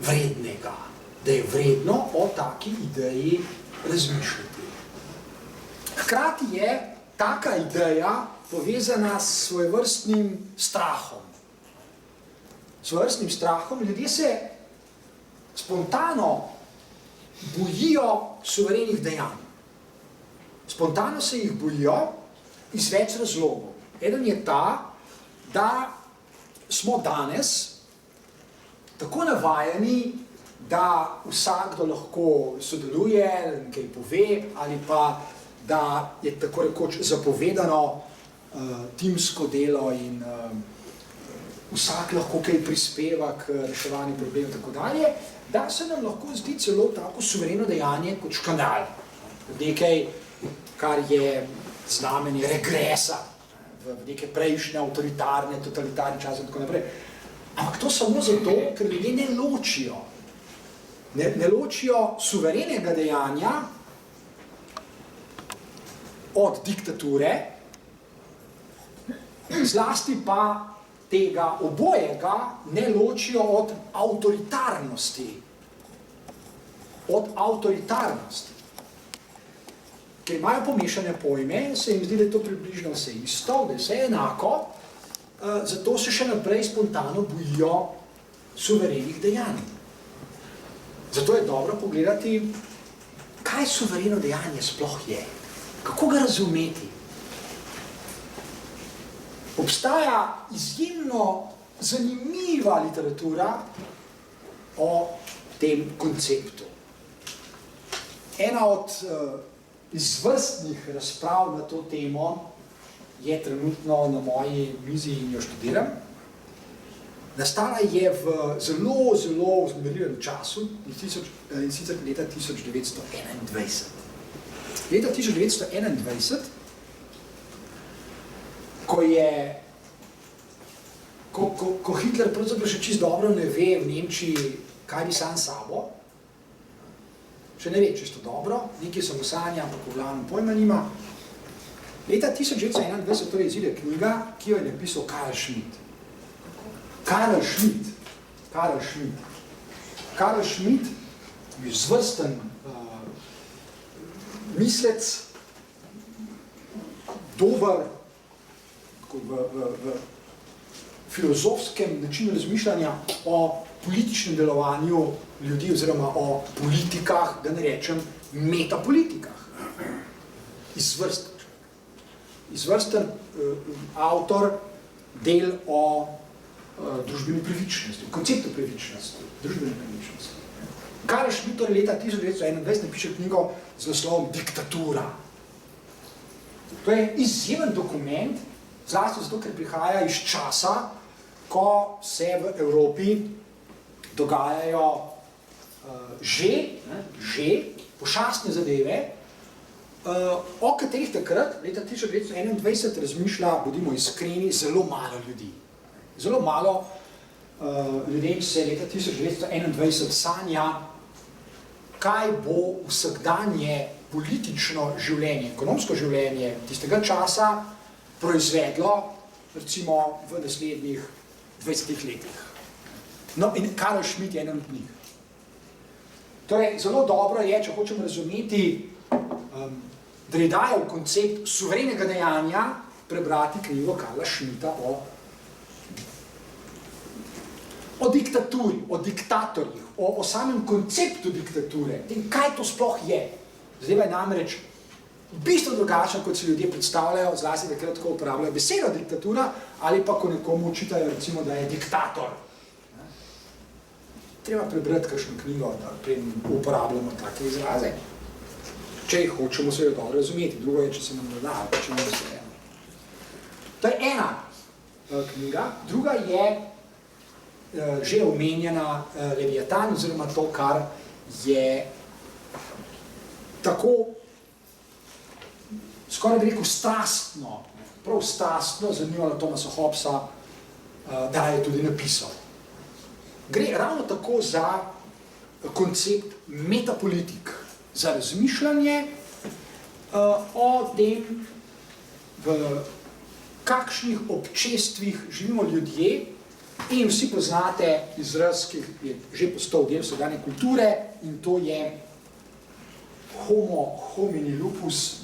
vrednega, da je vredno o taki ideji razmišljati. Hkrati je taka ideja povezana s svojevrstnim strahom. Svojevrstnim strahom ljudje se spontano bojijo suverenih dejanj. Spontano se jih bojijo iz več razlogov. Eden je ta, da smo danes tako navajeni, da vsakdo lahko sodeluje, nekaj pove, ali pa da je tako rekoč zapovedano timsko delo in vsak lahko kaj prispeva k reševanju problemov in tako dalje, da se nam lahko zdi celo tako suvereno dejanje kot škandal. Nekaj, kar je znamenje regresa v neke prejšnje avtoritarne, totalitarne čase in tako naprej. Ampak to samo zato, ker ljudje ne ločijo. Ne ločijo suverenega dejanja od diktature, zlasti pa tega obojega ne ločijo od avtoritarnosti. Od avtoritarnosti. Ker imajo pomešane pojme, se jim zdi, da je to približno vse isto, da je vse enako, zato se še naprej spontano bojijo suverenih dejanj. Zato je dobro pogledati, kaj suvereno dejanje sploh je. Kako ga razumeti? Obstaja izjemno zanimiva literatura o tem konceptu. Ena od izvrstnih razprav na to temo je trenutno na moji mizi in jo študiram. Nastala je v zelo, zelo vznemirljivem času, in sicer leta 1921. Leta 1921, ko Hitler pravzaprav še čisto dobro ne ve v Nemčiji, kaj bi sam sabo, še ne ve čisto dobro, nekaj samo sanja, ampak v glavnem pojma nima. Leta 1921 torej izide knjiga, ki jo je napisal Karl Schmitt. Karl Schmitt, izvrsten mislec, dober v filozofskem načinu razmišljanja o političnem delovanju ljudi oziroma o politikah, da ne rečem metapolitikah. Izvrsten avtor del o družbeni pravičnosti, konceptu pravičnosti, družbeni pravičnosti. Karl Schmitt torej leta 1921 napiše knjigo z naslovom Diktatura. To je izjemen dokument, zlasti zato, ker prihaja iz časa, ko se v Evropi dogajajo že pošastne zadeve, o katerih takrat, leta 1921, razmišlja, bodimo iskreni, zelo malo ljudi. Zelo malo ljudem se leta 1921 sanja, kaj bo vsakdanje politično življenje, ekonomsko življenje tistega časa proizvedlo, recimo, v naslednjih 20 letih. No, in Karl Schmitt je ena od njih. Torej, zelo dobro je, če hočemo razumeti Derridajev koncept suverenega dejanja, prebrati knjigo Karla Schmitta o diktaturi, o diktatorjih, o samem konceptu diktature, tem, kaj to sploh je. Zdaj je namreč bistveno drugačno, kot si ljudje predstavljajo, zlasti takrat tako uporabljajo besedo diktatura, ali pa ko nekomu učitajo, recimo, da je diktator. Treba prebrati kakšno knjigo, da uporabljamo take izraze. Če jih hočemo seveda dobro razumeti, drugo je, če se nam da, če nam se eno. To je ena knjiga, druga je že omenjena Leviatan, oziroma to, kar je tako, skoraj bi rekel, strastno, prav strastno zanimalo Thomasa Hobbesa, da je tudi napisal. Gre ravno tako za koncept metapolitik, za razmišljanje o tem, v kakšnih občestvih živimo ljudje, in vsi poznate izraz, ki je že postal del sedanje kulture, in to je homo homini lupus,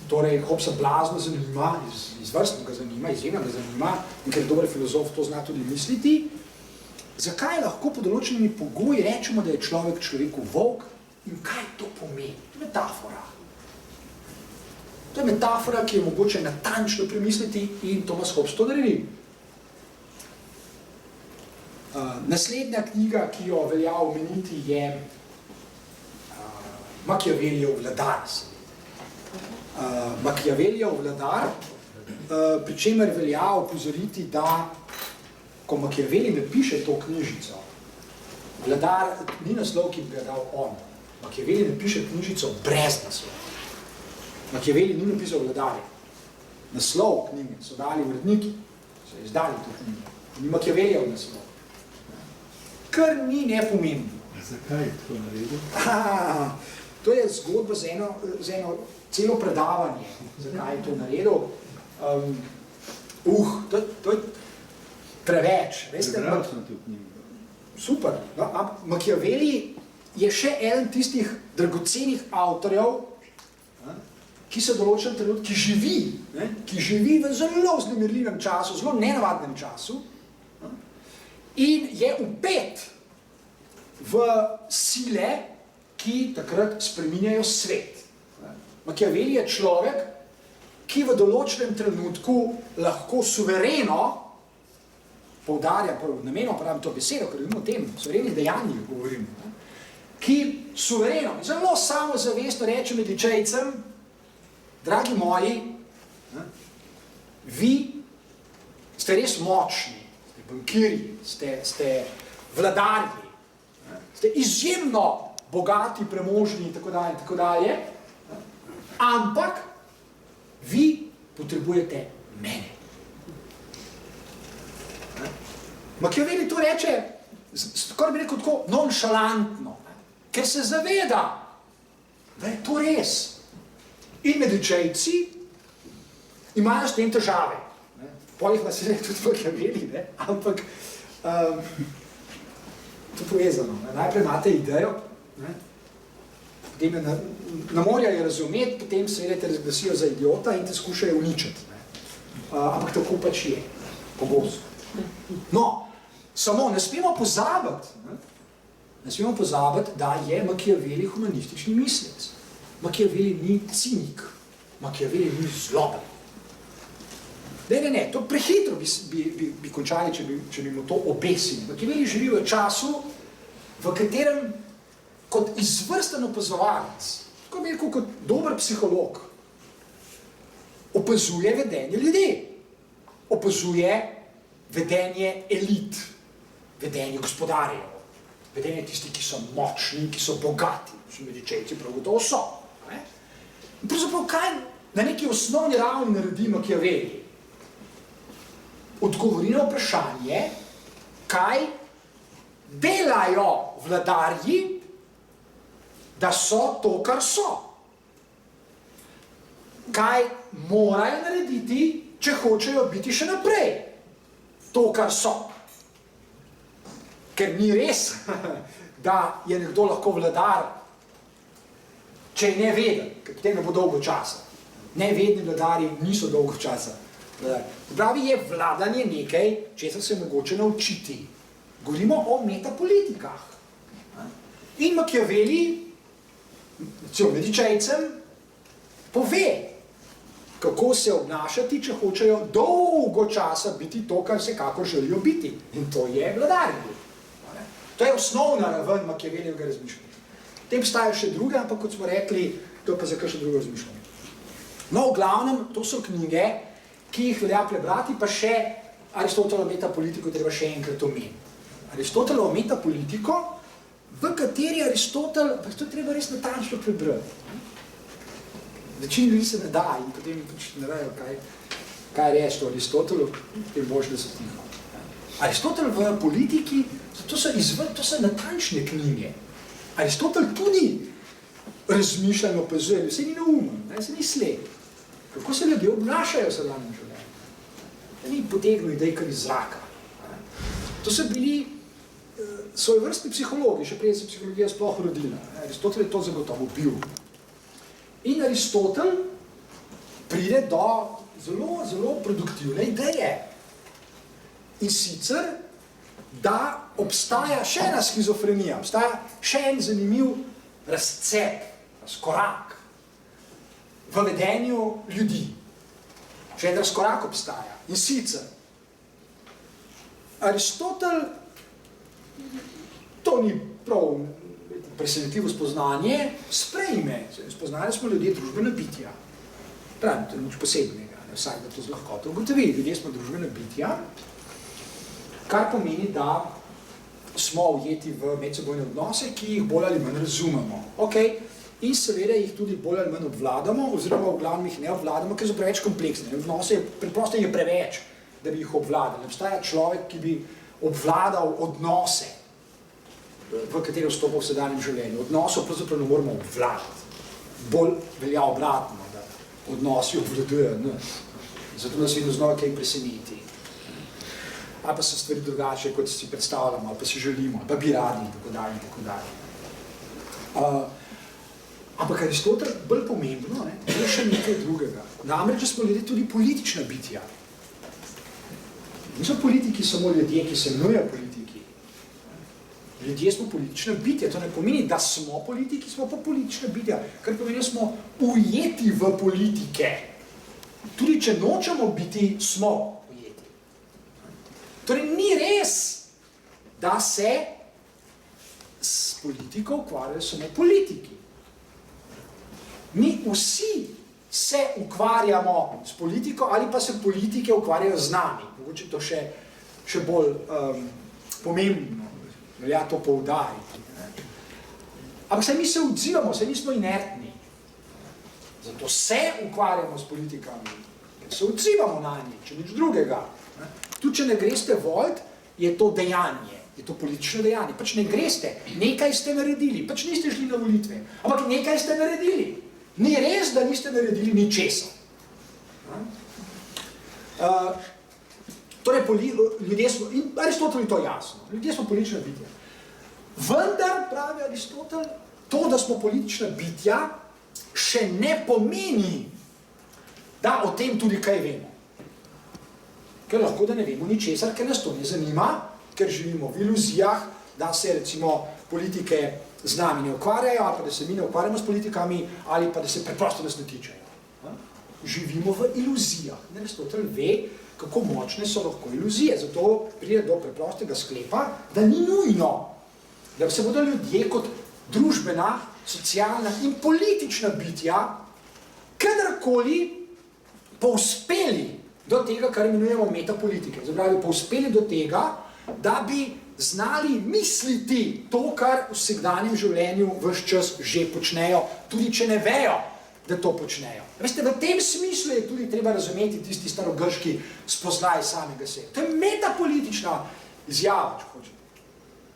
torej Hobbesa blazno zanima, izvrstno ga zanima, izjemno ga zanima, in ker dober filozof to zna tudi misliti, zakaj lahko pod določenimi pogoji rečemo, da je človek človeku volk in kaj to pomeni? To je metafora. To je metafora, ki je mogoče natančno premisliti in Thomas Hobbes to naredi. Naslednja knjiga, ki jo velja omeniti, je Machiavellijev vladar. Machiavellijev vladar, pri čemer velja opozoriti, da ko Machiavelli napiše to knjižico, vladar ni naslov, ki bi ga dal on. Machiavelli napiše knjižico brez naslova. Machiavelli ni napisal vladarja. Naslov knjige so dali uredniki, so izdali to knjigo. Ni Machiavellijev naslov. Kar ni nepomembno. Zakaj je to naredil? To je zgodba z eno celo predavanje, zakaj je to naredil. To je preveč. Prebral sem to knjigo. Super. Machiavelli je še eden tistih dragocenih avtorjev, ki se določen trenutku, ki živi v zelo vznemirljivem času, zelo nenavadnem času in je vpet v sile, ki takrat spreminjajo svet. Machiavelli je človek, ki v določenem trenutku lahko suvereno, poudarjam, namenom pravim to besedo, ker govorimo o tem, suverenih dejanjih govorimo, ki suvereno, zelo samozavestno reče medičejcem, dragi moji, vi ste res močni, ste bankirji, ste vladarji, ste izjemno bogati, premožni in tako dalje, ampak vi potrebujete mene. Machiavelli to reče, skoraj bi rekel tako nonšalantno, ker se zaveda, da je to res. In medičejci imajo s tem težave. Polih vas je tudi Machiavelli, ampak to je povezano. Najprej imate idejo, potem ne morajo razumeti, potem seveda te razglasijo za idiota in te skušajo uničiti. Ampak tako pač je, pogosto. No, samo ne smemo pozabiti, da je Machiavelli humanistični mislec. Machiavelli ni cinik, Machiavelli ni zloben. Ne, to prehitro bi končali, če bi mu to obesili. Machiavelli živi v času, v katerem kot izvrsten opazovalec, tako bi rekel kot dober psiholog, opazuje vedenje ljudi, opazuje vedenje elit, vedenje gospodarjev, vedenje tistih, ki so močni, ki so bogati, so medičejci, prav gotovo so. In pravzaprav kaj na neki osnovni ravni naredi Machiavelli? Odgovori na vprašanje, kaj delajo vladarji, da so to, kar so. Kaj morajo narediti, če hočejo biti še naprej to, kar so. Ker ni res, da je nekdo lahko vladar, če je neveden, ker potem ne bo dolgo časa. Nevedni vladarji niso dolgo časa. Pravi je vladanje nekaj, česar se mogoče naučiti. Govorimo o metapolitikah. In Machiavelli, recimo medičejcem, pove, kako se obnašati, če hočejo dolgo časa biti to, kar se kakor želijo biti. In to je vladarji. To je osnovna raven Machiavellija razmišljanja. Tem obstajajo še druge, ampak kot smo rekli, to pa za kakšno drugo razmišljanje. No, v glavnem, to so knjige, ki jih velja prebrati, pa še Aristotelovo metapolitiko treba še enkrat omeniti. Aristotelovo metapolitiko, v kateri Aristotel, pa to treba res natančno prebrati. Večini ljudi se ne da in potem ne vejo, kaj reči o Aristotelu, potem boš, da so tiho. Aristotel v politiki, to so natančne knjige. Aristotel tudi razmišlja in opazuje, vse ni neumen, se ni slep. Kako se ljudje obnašajo v vsakdanjem življenju? Ni potegnil idej kar iz zraka. To so bili svojevrstni psihologi, še prej se psihologija sploh rodila. Aristotel je to zagotovo bil. In Aristotel pride do zelo, zelo produktivne ideje. In sicer, da obstaja še ena schizofrenija, obstaja še en zanimiv razcep, razkorak v vedenju ljudi. Še en razkorak obstaja. In sicer, Aristotel, to ni prav presenetljivo spoznanje, sprejme. Spoznali smo ljudje družbena bitja. Pravim, to je nič posebnega, ne vsak da to z lahkoto ugotovi. Ljudje smo družbena bitja, kar pomeni, da smo ujeti v medsebojne odnose, ki jih bolj ali manj razumemo. Okay. In seveda jih tudi bolj ali manj obvladamo, oziroma v glavnem jih ne obvladamo, ker so preveč kompleksne. Odnose preprosto je preveč, da bi jih obvladali. Obstaja človek, ki bi obvladal odnose, v katero vstopa v sedanjem življenju. Odnosov pravzaprav ne moramo obvladati. Bolj velja obratno, da odnosi obvladujejo nas. Zato nas vedno znova kaj preseneti. Ali pa so stvari drugače, kot si predstavljamo, ali pa si želimo, ali pa bi radi, in tako dalje, in tako dalje. Ampak Aristotel bolj pomembno, je še nekaj drugega. Namreč, smo ljudje tudi politična bitja. Niso politiki samo ljudje, ki se imenujejo politiki. Ljudje smo politična bitja. To ne pomeni, da smo politiki, smo pa politična bitja. Kar pomeni, da smo ujeti v politike. Tudi če nočemo biti, smo ujeti. Torej, ni res, da se s politiko ukvarjajo samo politiki. Mi vsi se ukvarjamo s politiko ali pa se politike ukvarjajo z nami. Mogoče to še bolj pomembno, velja to poudariti. Ampak saj mi se odzivamo, saj nismo inertni. Zato se ukvarjamo s politikami, ker se odzivamo na njih, če nič drugega. Tudi če ne greste volit, je to dejanje, je to politično dejanje. Pač ne greste, nekaj ste naredili, pač niste šli na volitve, ampak nekaj ste naredili. Ni res, da niste naredili ničesar. Torej, ljudje smo, in Aristotel je to jasno, ljudje smo politična bitja. Vendar, pravi Aristotel, to, da smo politična bitja, še ne pomeni, da o tem tudi kaj vemo. Ker lahko, da ne vemo ničesar, ker nas to ne zanima, ker živimo v iluzijah, da se recimo politike z nami ne ukvarjajo, ali pa da se mi ne ukvarjamo s politikami, ali pa da se preprosto nas ne tičejo. Živimo v iluzijah. Aristotel ve, kako močne so lahko iluzije. Zato pride do preprostega sklepa, da ni nujno, da se bodo ljudje kot družbena, socialna in politična bitja kadarkoli povzpeli do tega, kar imenujemo metapolitike. Zapravi, povzpeli do tega, da bi znali misliti to, kar v vsakdanjem življenju ves čas že počnejo, tudi če ne vejo, da to počnejo. Veste, v tem smislu je tudi treba razumeti tisti starogrški spoznaj samega sebe. To je metapolitična izjava, če hočete.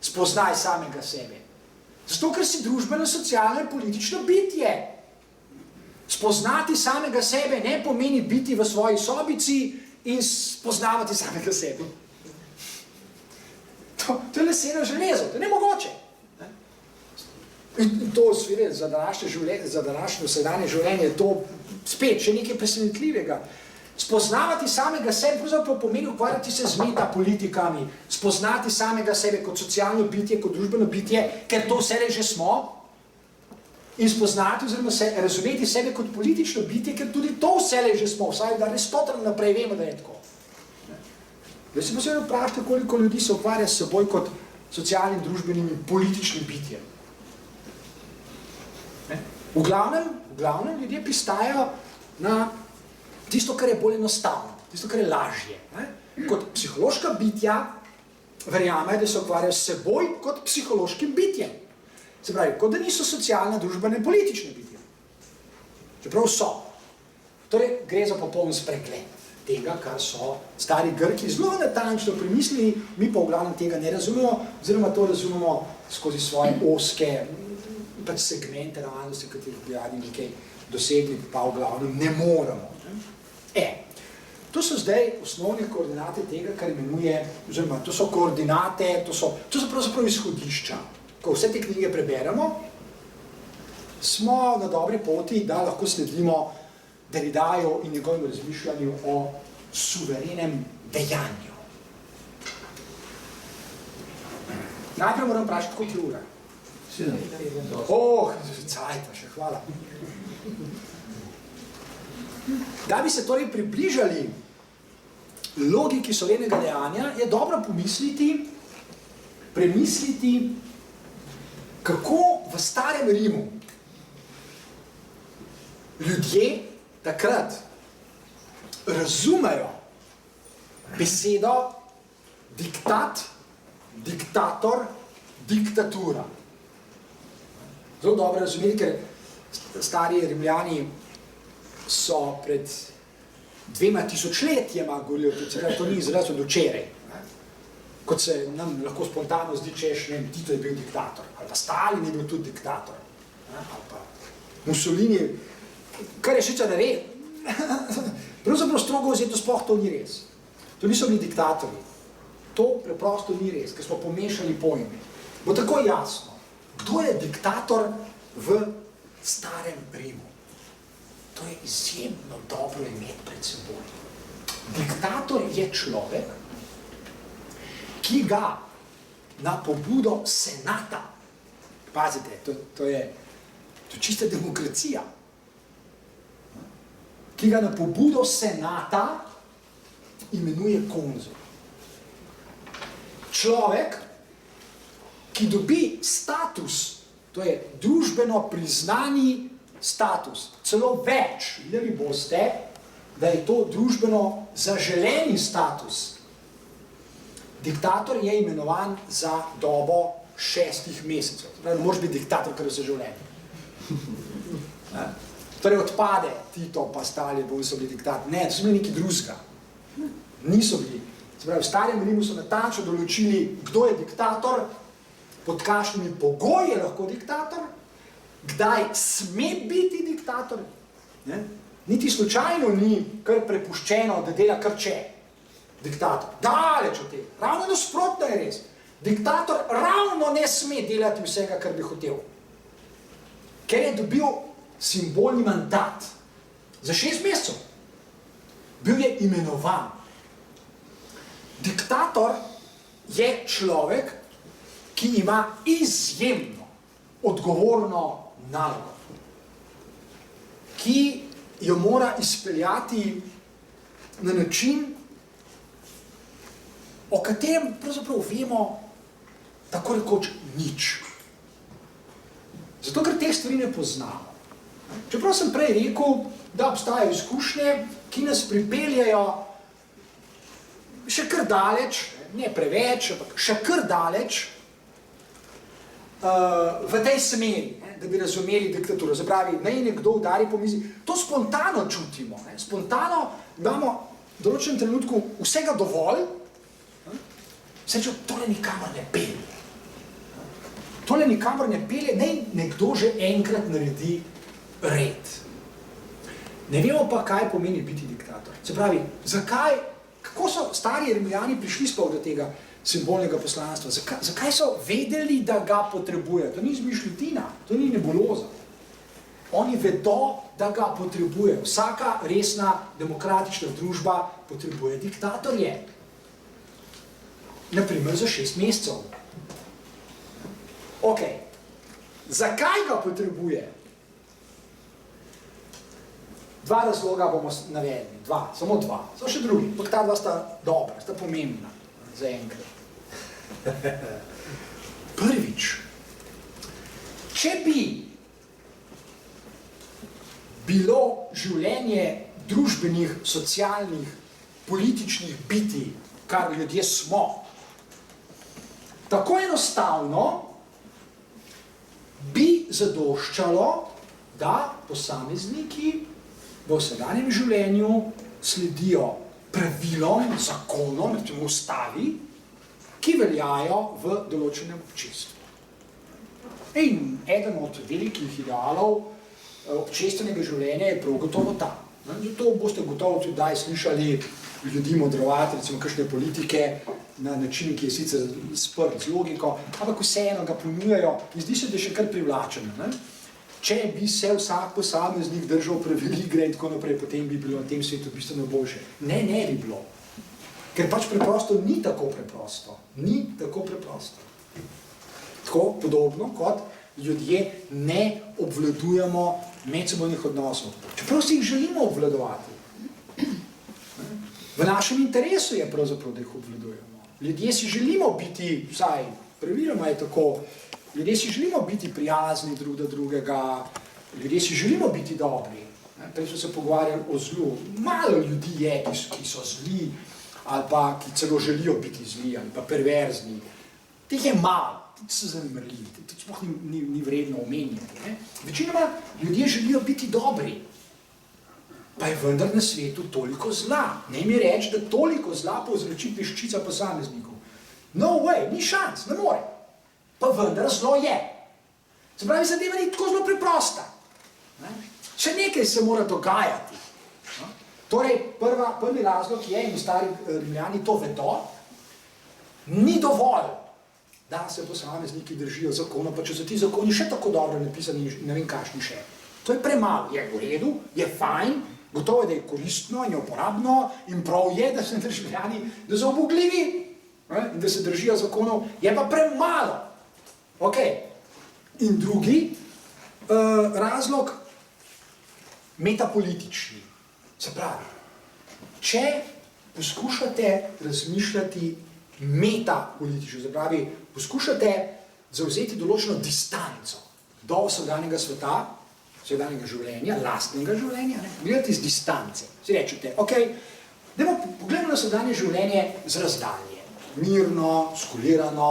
Spoznaj samega sebe. Zato, ker si družbeno, socialno in politično bitje. Spoznati samega sebe ne pomeni biti v svoji sobici in spoznavati samega sebe. To je leseno železo, to je nemogoče. In to seveda za današnje vsakdanje življenje je to spet še nekaj presenetljivega. Spoznavati samega sebe pravzaprav pomeni ukvarjati se z metapolitikami, spoznati samega sebe kot socialno bitje, kot družbeno bitje, ker to vse že smo, in spoznati oziroma razumeti sebe kot politično bitje, ker tudi to vse že smo, vsaj da Aristotel naprej vemo, da je tako. Zdaj se posebno vprašajte, koliko ljudi se ukvarja s seboj kot socialnim, družbenim in političnim bitjem. V glavnem ljudje pristajajo na tisto, kar je bolj enostavno, tisto, kar je lažje. Kot psihološka bitja verjamejo, da se ukvarjajo s seboj kot psihološkim bitjem. Se pravi, kot da niso socialna, družbena in politična bitja. Čeprav so. Torej, gre za popoln spregled tega, kar so stari Grki zelo natančno premislili, mi pa v glavnem tega ne razumemo, oziroma to razumemo skozi svoje oske segmente realnosti, katerih bi radi nekaj dosegli, pa v glavnem ne moremo. To so zdaj osnovne koordinate tega, kar imenuje, oziroma to so koordinate, to so pravzaprav izhodišča. Ko vse te knjige preberemo, smo na dobri poti, da lahko sledimo Derridaju in njegovemu razmišljanju o suverenem dejanju. Najprej moram vprašati, koliko je ura? 7. Cajta še, hvala. Da bi se torej približali logiki suverenega dejanja, je dobro premisliti, kako v starem Rimu ljudje takrat razumejo besedo diktat, diktator, diktatura. Zelo dobro razumeli, ker stari Rimljani so pred 2000 letjema govorili, to ni izraz od včeraj. Kot se nam lahko spontano zdi, češ, ne vem, Tito je bil diktator, ali pa Stalin je bil tudi diktator, ali pa Mussolini, kar je sicer res. Pravzaprav strogo vzeto sploh to ni res. To niso bili diktatorji. To preprosto ni res, ker smo pomešali pojme. Bo tako jasno, kdo je diktator v starem Rimu. To je izjemno dobro imeti pred seboj. Diktator je človek, ki ga na pobudo senata, pazite, to je čista demokracija, ki ga na pobudo senata imenuje konzul. Človek, ki dobi status, to je družbeno priznani status, celo več, videli boste, da je to družbeno zaželeni status. Diktator je imenovan za dobo 6 mesecev. Ne moreš biti diktator, kar je za življenje. Torej odpade Tito pa Stalin, bo so bili diktator. Ne, to so bili nekaj drugega. Niso bili. Se pravi, v starem Rimu so natančno določili, kdo je diktator, pod kakšnimi pogoji je lahko diktator, kdaj sme biti diktator. Ne? Niti slučajno ni kar prepuščeno, da dela kar če. Diktator. Daleč od tega. Ravno nasprotno je res. Diktator ravno ne sme delati vsega, kar bi hotel. Ker je dobil simbolni mandat za 6 mesecev. Bil je imenovan. Diktator je človek, ki ima izjemno odgovorno nalogo, ki jo mora izpeljati na način, o katerem pravzaprav vemo tako rekoč nič. Zato, ker teh stvari ne poznamo. Čeprav sem prej rekel, da obstajajo izkušnje, ki nas pripeljajo še kar daleč, ne preveč, ampak še kar daleč v tej smeri, da bi razumeli diktaturo. Zapravi, naj nekdo udari po mizi. To spontano čutimo. Spontano imamo v določenem trenutku vsega dovolj, se reče, tole nikamor ne pelje. Tole nikamor ne pelje, naj nekdo že enkrat naredi red. Ne vemo pa, kaj pomeni biti diktator. Se pravi, kako so stari Rimljani prišli sploh do tega simbolnega poslanstva? Zakaj so vedeli, da ga potrebujejo? To ni izmišljotina, to ni nebuloza. Oni vedo, da ga potrebujejo. Vsaka resna demokratična družba potrebuje diktatorje. Naprimer za 6 mesecev. Ok, zakaj ga potrebuje? 2 razloga bomo navedli, 2, samo 2. So še drugi, ampak ta 2 sta dobra, sta pomembna za enkrat. Prvič, če bi bilo življenje družbenih, socialnih, političnih bitij, kar ljudje smo, tako enostavno bi zadoščalo, da posamezniki v vsakdanjem življenju sledijo pravilom, zakonom, recimo ustavi, ki veljajo v določenem občestvu. In eden od velikih idealov občestvenega življenja je prav gotovo ta. Zato boste gotovo tudi daj slišali ljudi modrovati, recimo kakšne politike na način, ki je sicer sprt z logiko, ampak vseeno ga ponujajo in zdi se, da je še kar privlačen. če bi se vsak posameznik držal pravil igre in tako naprej, potem bi bilo na tem svetu bistveno boljše. Ne bi bilo. Ker pač preprosto ni tako preprosto. Ni tako preprosto. Tako podobno, kot ljudje ne obvladujemo medsebojnih odnosov. Čeprav si jih želimo obvladovati. V našem interesu je pravzaprav, da jih obvladujemo. Ljudje si želimo biti, vsaj praviloma je tako, ljudje si želimo biti prijazni drug do drugega, ljudje si želimo biti dobri. Prej smo se pogovarjali o zlu. Malo ljudi je, ki so zli, ali pa ki celo želijo biti zli, ali pa perverzni. Teh je malo, ti so zanemrljivi, ti sploh ni vredno omenjati. Večinoma ljudje želijo biti dobri, pa je vendar na svetu toliko zla. Ne mi reči, da toliko zla povzroči peščica posameznikov. No way, ni šans, ne more. Pa vendar zlo je. Se pravi, zadeva ni tako zelo preprosta. Še nekaj se mora dogajati. Torej, prvi razlog je, in stari Rimljani to vedo, ni dovolj, da se posamezniki držijo zakona, pa če so ti zakoni še tako dobro napisani, ne vem kakšni še. To je premalo, je v redu, je fajn, gotovo je, da je koristno in je uporabno in prav je, da so državljani, da so obogljivi in da se držijo zakonov, je pa premalo. Ok. In drugi razlog, metapolitični. Se pravi, če poskušate razmišljati metapolitično, se pravi, poskušate zavzeti določeno distanco do vsakdanjega sveta, vsakdanjega življenja, lastnega življenja, gledate iz distance. Si rečete, ok, dajmo pogledamo na vsakdanje življenje z razdalje. Mirno, skulirano,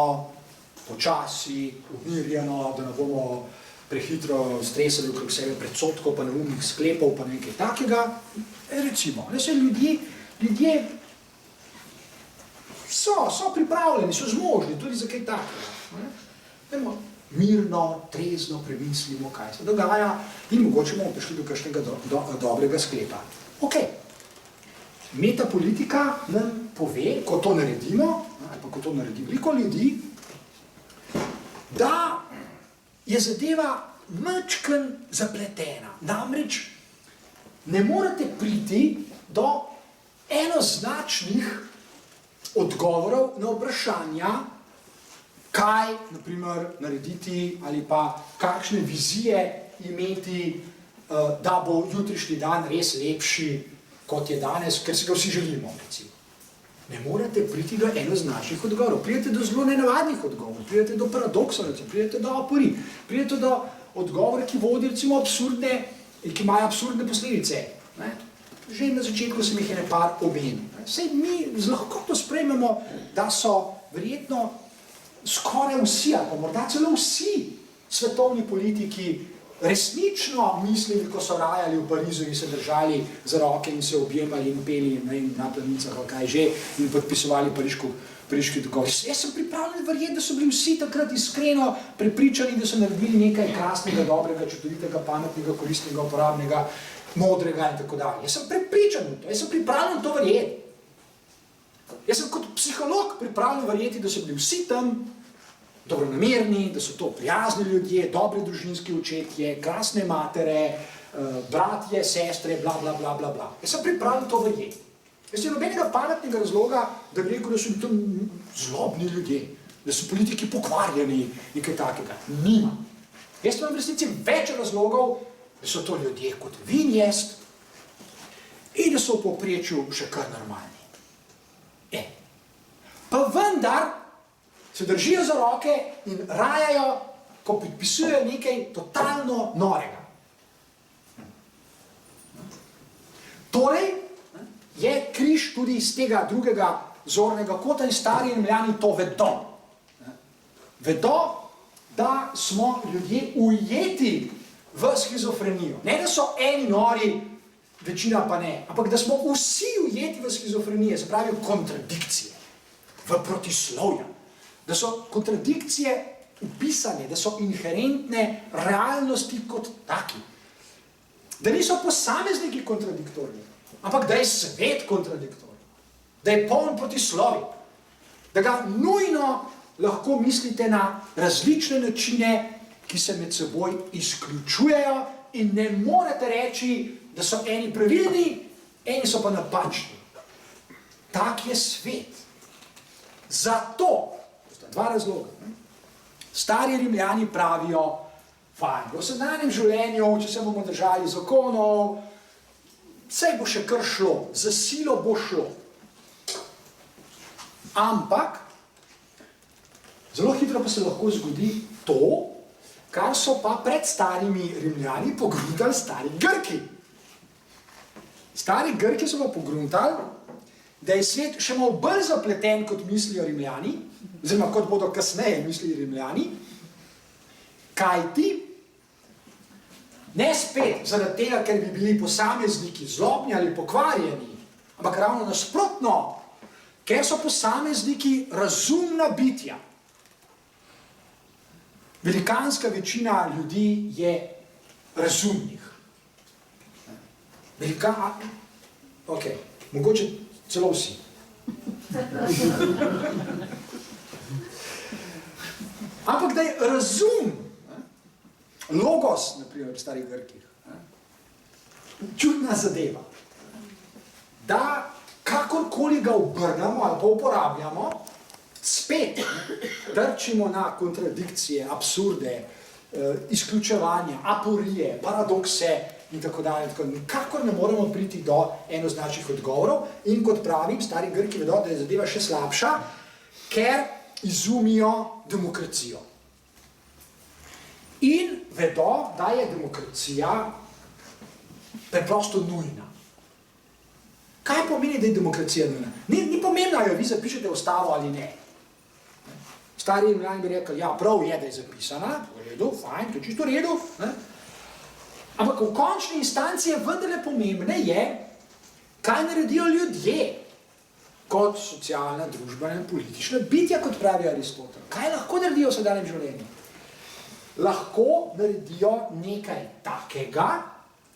počasi, umirjeno, da ne bomo prehitro stresali okrog sebe predsotkov, pa neumnih sklepov, pa nekaj takega. Recimo, ljudje so pripravljeni, so zmožni tudi za kaj takega. Mirno, trezno premislimo, kaj se dogaja in mogoče bomo prišli do kakšnega dobrega sklepa. Ok. Metapolitika nam pove, ko to naredimo, ali pa ko to naredi veliko ljudi, da je zadeva majčken zapletena. Namreč ne morete priti do enoznačnih odgovorov na vprašanja, kaj, naprimer, narediti ali pa kakšne vizije imeti, da bo jutrišnji dan res lepši, kot je danes, ker se ga vsi želimo, recimo. Ne morete priti do enoznačnih odgovorov. Pridete do zelo nenavadnih odgovorov, pridete do paradoksov, pridete do apori, pridete do odgovore, ki vodi recimo absurdne, ki imajo absurdne posledice. Že na začetku sem jih nekaj omenil. Sej mi z lahkoto sprejmemo, da so verjetno skoraj vsi, ali pa morda celo vsi svetovni politiki resnično mislili, ko so rajali v Parizu in se držali za roke in se objemali in peli na planicah, kaj že, in podpisovali pariški dogovor. Jaz sem pripravljen verjeti, da so bili vsi takrat iskreno prepričani, da so naredili nekaj krasnega, dobrega, čudovitega, pametnega, koristnega, uporabnega, modrega in tako dalje. Jaz sem prepričan v to, jaz sem pripravljen to verjeti. Jaz sem kot psiholog pripravljen verjeti, da so bili vsi tam dobronamerni, da so to prijazni ljudje, dobri družinski očetje, krasne matere, bratje, sestre, bla, bla, bla, bla, bla. Jaz sem pripravljen to verjeti. Jaz sem nobenega pametnega razloga, da bi rekel, da so tam zlobni ljudje, da so politiki pokvarjeni in kaj takega. Nima. Jaz imam v resnici več razlogov, da so to ljudje kot vi in jaz in da so v povprečju še kar normalni. Pa vendar se držijo za roke in rajajo, ko podpisujejo nekaj totalno norega. Torej, je križ tudi iz tega drugega zornega kota in stari Rimljani to vedo. Vedo, da smo ljudje ujeti v shizofrenijo. Ne, da so eni nori, večina pa ne, ampak da smo vsi ujeti v schizofrenije, se pravi v kontradikcije, v protislovja. Da so kontradikcije upisane, da so inherentne realnosti kot taki. Da niso posamezniki kontradiktorni, ampak da je svet kontradiktorni, da je poln protislovi, da ga nujno lahko mislite na različne načine, ki se med seboj izključujejo in ne morete reči, da so eni pravilni, eni so pa napačni. Tak je svet. Zato, to sta dva razloga, stari Rimljani pravijo, fajn, v vsakdanjem življenju, če se bomo držali zakonov, saj bo še kar šlo, za silo bo šlo. Ampak, zelo hitro pa se lahko zgodi to, kar so pa pred starimi Rimljani pogruntali stari Grki. Stari Grki so pa pogruntali, da je svet še malo bolj zapleten, kot mislijo Rimljani, oziroma kot bodo kasneje mislili Rimljani, kajti ne spet zaradi tega, ker bi bili posamezniki zlobni ali pokvarjeni, ampak ravno nasprotno, ker so posamezniki razumna bitja. Velikanska večina ljudi je razumnih. Ok, mogoče celo vsi. Ampak da je razum, logos, naprimer v starih Grkih, čudna zadeva, da kakorkoli ga obrnemo ali pa uporabljamo, spet trčimo na kontradikcije, absurde, izključevanja, aporije, paradokse in tako dalje. Nikakor ne moremo priti do enoznačnih odgovorov in kot pravim, stari Grki vedo, da je zadeva še slabša, ker izumijo demokracijo. In vedo, da je demokracija preprosto nujna. Kaj pomeni, da je demokracija nujna? Ni pomembno, ali jo vi zapišete v ustavo ali ne. Stari Rimljani bi rekli, ja, prav je, da je zapisana, v redu, fajn, to je čisto v redu, ne? Ampak v končni instanci je vendarle pomembne je, kaj naredijo ljudje kot socialna, družbena in politična bitja, kot pravi Aristotel. Kaj lahko naredijo v sedanjem življenju? Lahko naredijo nekaj takega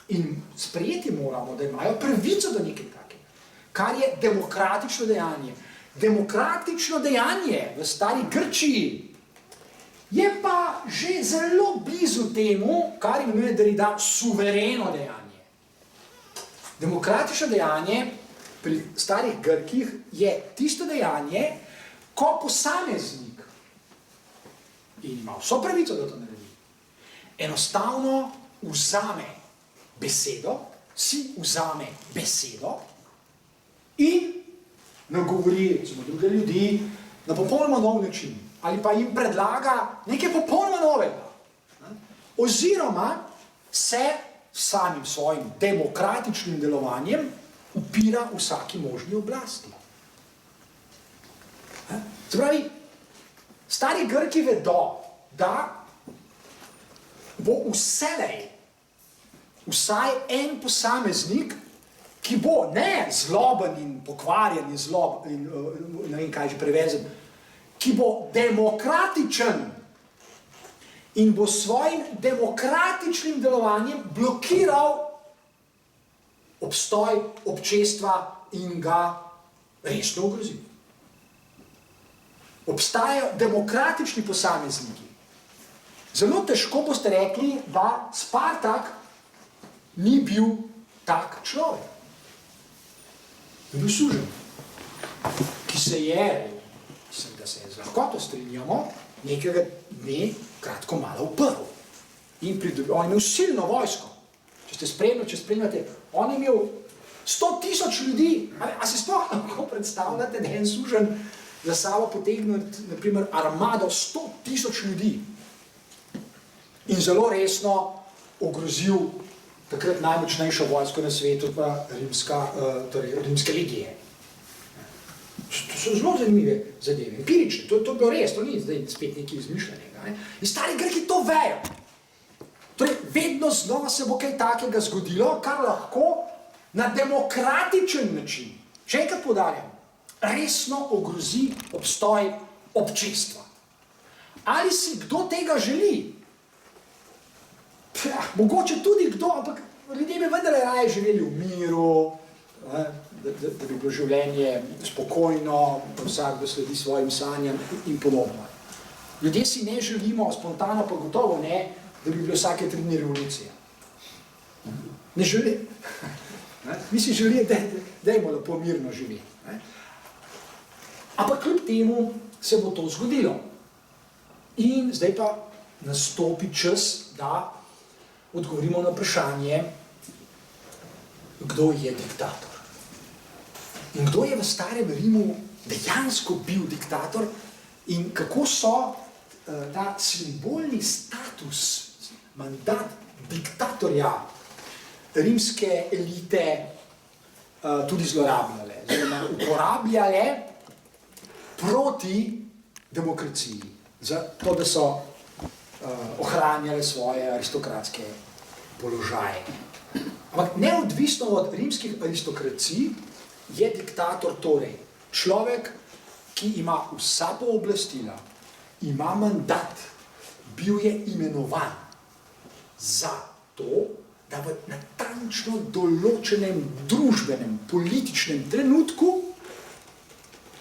in sprejeti moramo, da imajo pravico do nekaj takega, kar je demokratično dejanje. Demokratično dejanje v stari Grčiji je pa že zelo blizu temu, kar imenuje Derrida suvereno dejanje. Demokratično dejanje pri starih Grkih je tisto dejanje, ko posameznik, in ima vso pravico, da to naredi, enostavno vzame besedo, si vzame besedo in nagovori, recimo, druge ljudi na popolnoma nov način. Ali pa jim predlaga nekaj popolnoma novega. Oziroma se samim svojim demokratičnim delovanjem upira vsaki možni oblasti. Se pravi, stari Grki vedo, da bo vselej vsaj en posameznik, ki bo ne zloben in pokvarjen in ne vem kaj že prevezen, ki bo demokratičen in bo svojim demokratičnim delovanjem blokiral obstoj občestva in ga resno ogrozil. Obstajajo demokratični posamezniki. Zelo težko boste rekli, da Spartak ni bil tak človek. Je bil suženj, ki se je, mislim, da se je z lahkoto strinjamo, nekega dne kratko malo uprl. In on je imel silno vojsko. Če spremljate, on je imel 100,000 ljudi. A si sploh lahko predstavljate, da je en suženj za sabo potegnil, naprimer, armado 100,000 ljudi in zelo resno ogrozil takrat najmočnejšo vojsko na svetu, pa rimske legije. To so zelo zanimive zadeve, empirične, to je bilo res, to ni zdaj spet nekaj izmišljenega. Ne? In stari Grki to vejo. Torej, vedno znova se bo kaj takega zgodilo, kar lahko na demokratičen način, še enkrat poudarjam, resno ogrozi obstoj občestva. Ali si kdo tega želi? Mogoče tudi kdo, ampak ljudje bi vendarle raje živeli v miru, da bi bilo življenje spokojno, vsak da sledi svojim sanjam in podobno. Ljudje si ne želimo, spontano pa gotovo ne, da bi bile vsake 3 dni revolucije. Ne želi. Mi si želi, dajmo lepo mirno živeti. Ampak kljub temu se bo to zgodilo. In zdaj pa nastopi čas, da odgovorimo na vprašanje, kdo je diktator. In kdo je v starem Rimu dejansko bil diktator in kako so ta simbolni status, mandat diktatorja rimske elite tudi zlorabljale, oziroma uporabljale proti demokraciji, zato da so ohranjale svoje aristokratske položaje. Ampak neodvisno od rimskih aristokracij je diktator torej človek, ki ima vsa pooblastila, ima mandat, bil je imenovan za to, da v natančno določenem družbenem, političnem trenutku,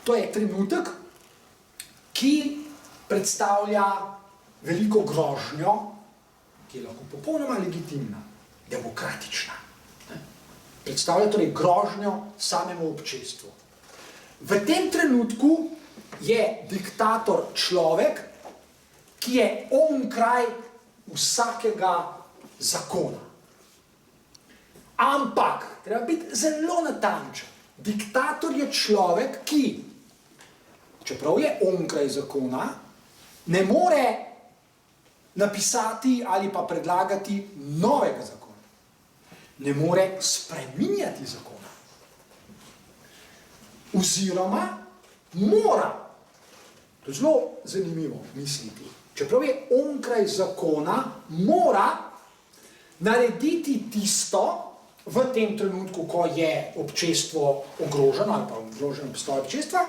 to je trenutek, ki predstavlja veliko grožnjo, ki je lahko popolnoma legitimna, demokratična. Predstavlja torej grožnjo samemu občestvu. V tem trenutku je diktator človek, ki je onkraj vsakega zakona. Ampak, treba biti zelo natančen, diktator je človek, ki, čeprav je onkraj zakona, ne more napisati ali pa predlagati novega zakona. Ne more spreminjati zakona. Oziroma mora, to je zelo zanimivo misliti, čeprav je onkraj zakona, mora narediti tisto v tem trenutku, ko je občestvo ogroženo ali pa ogroženo obstoj občestva,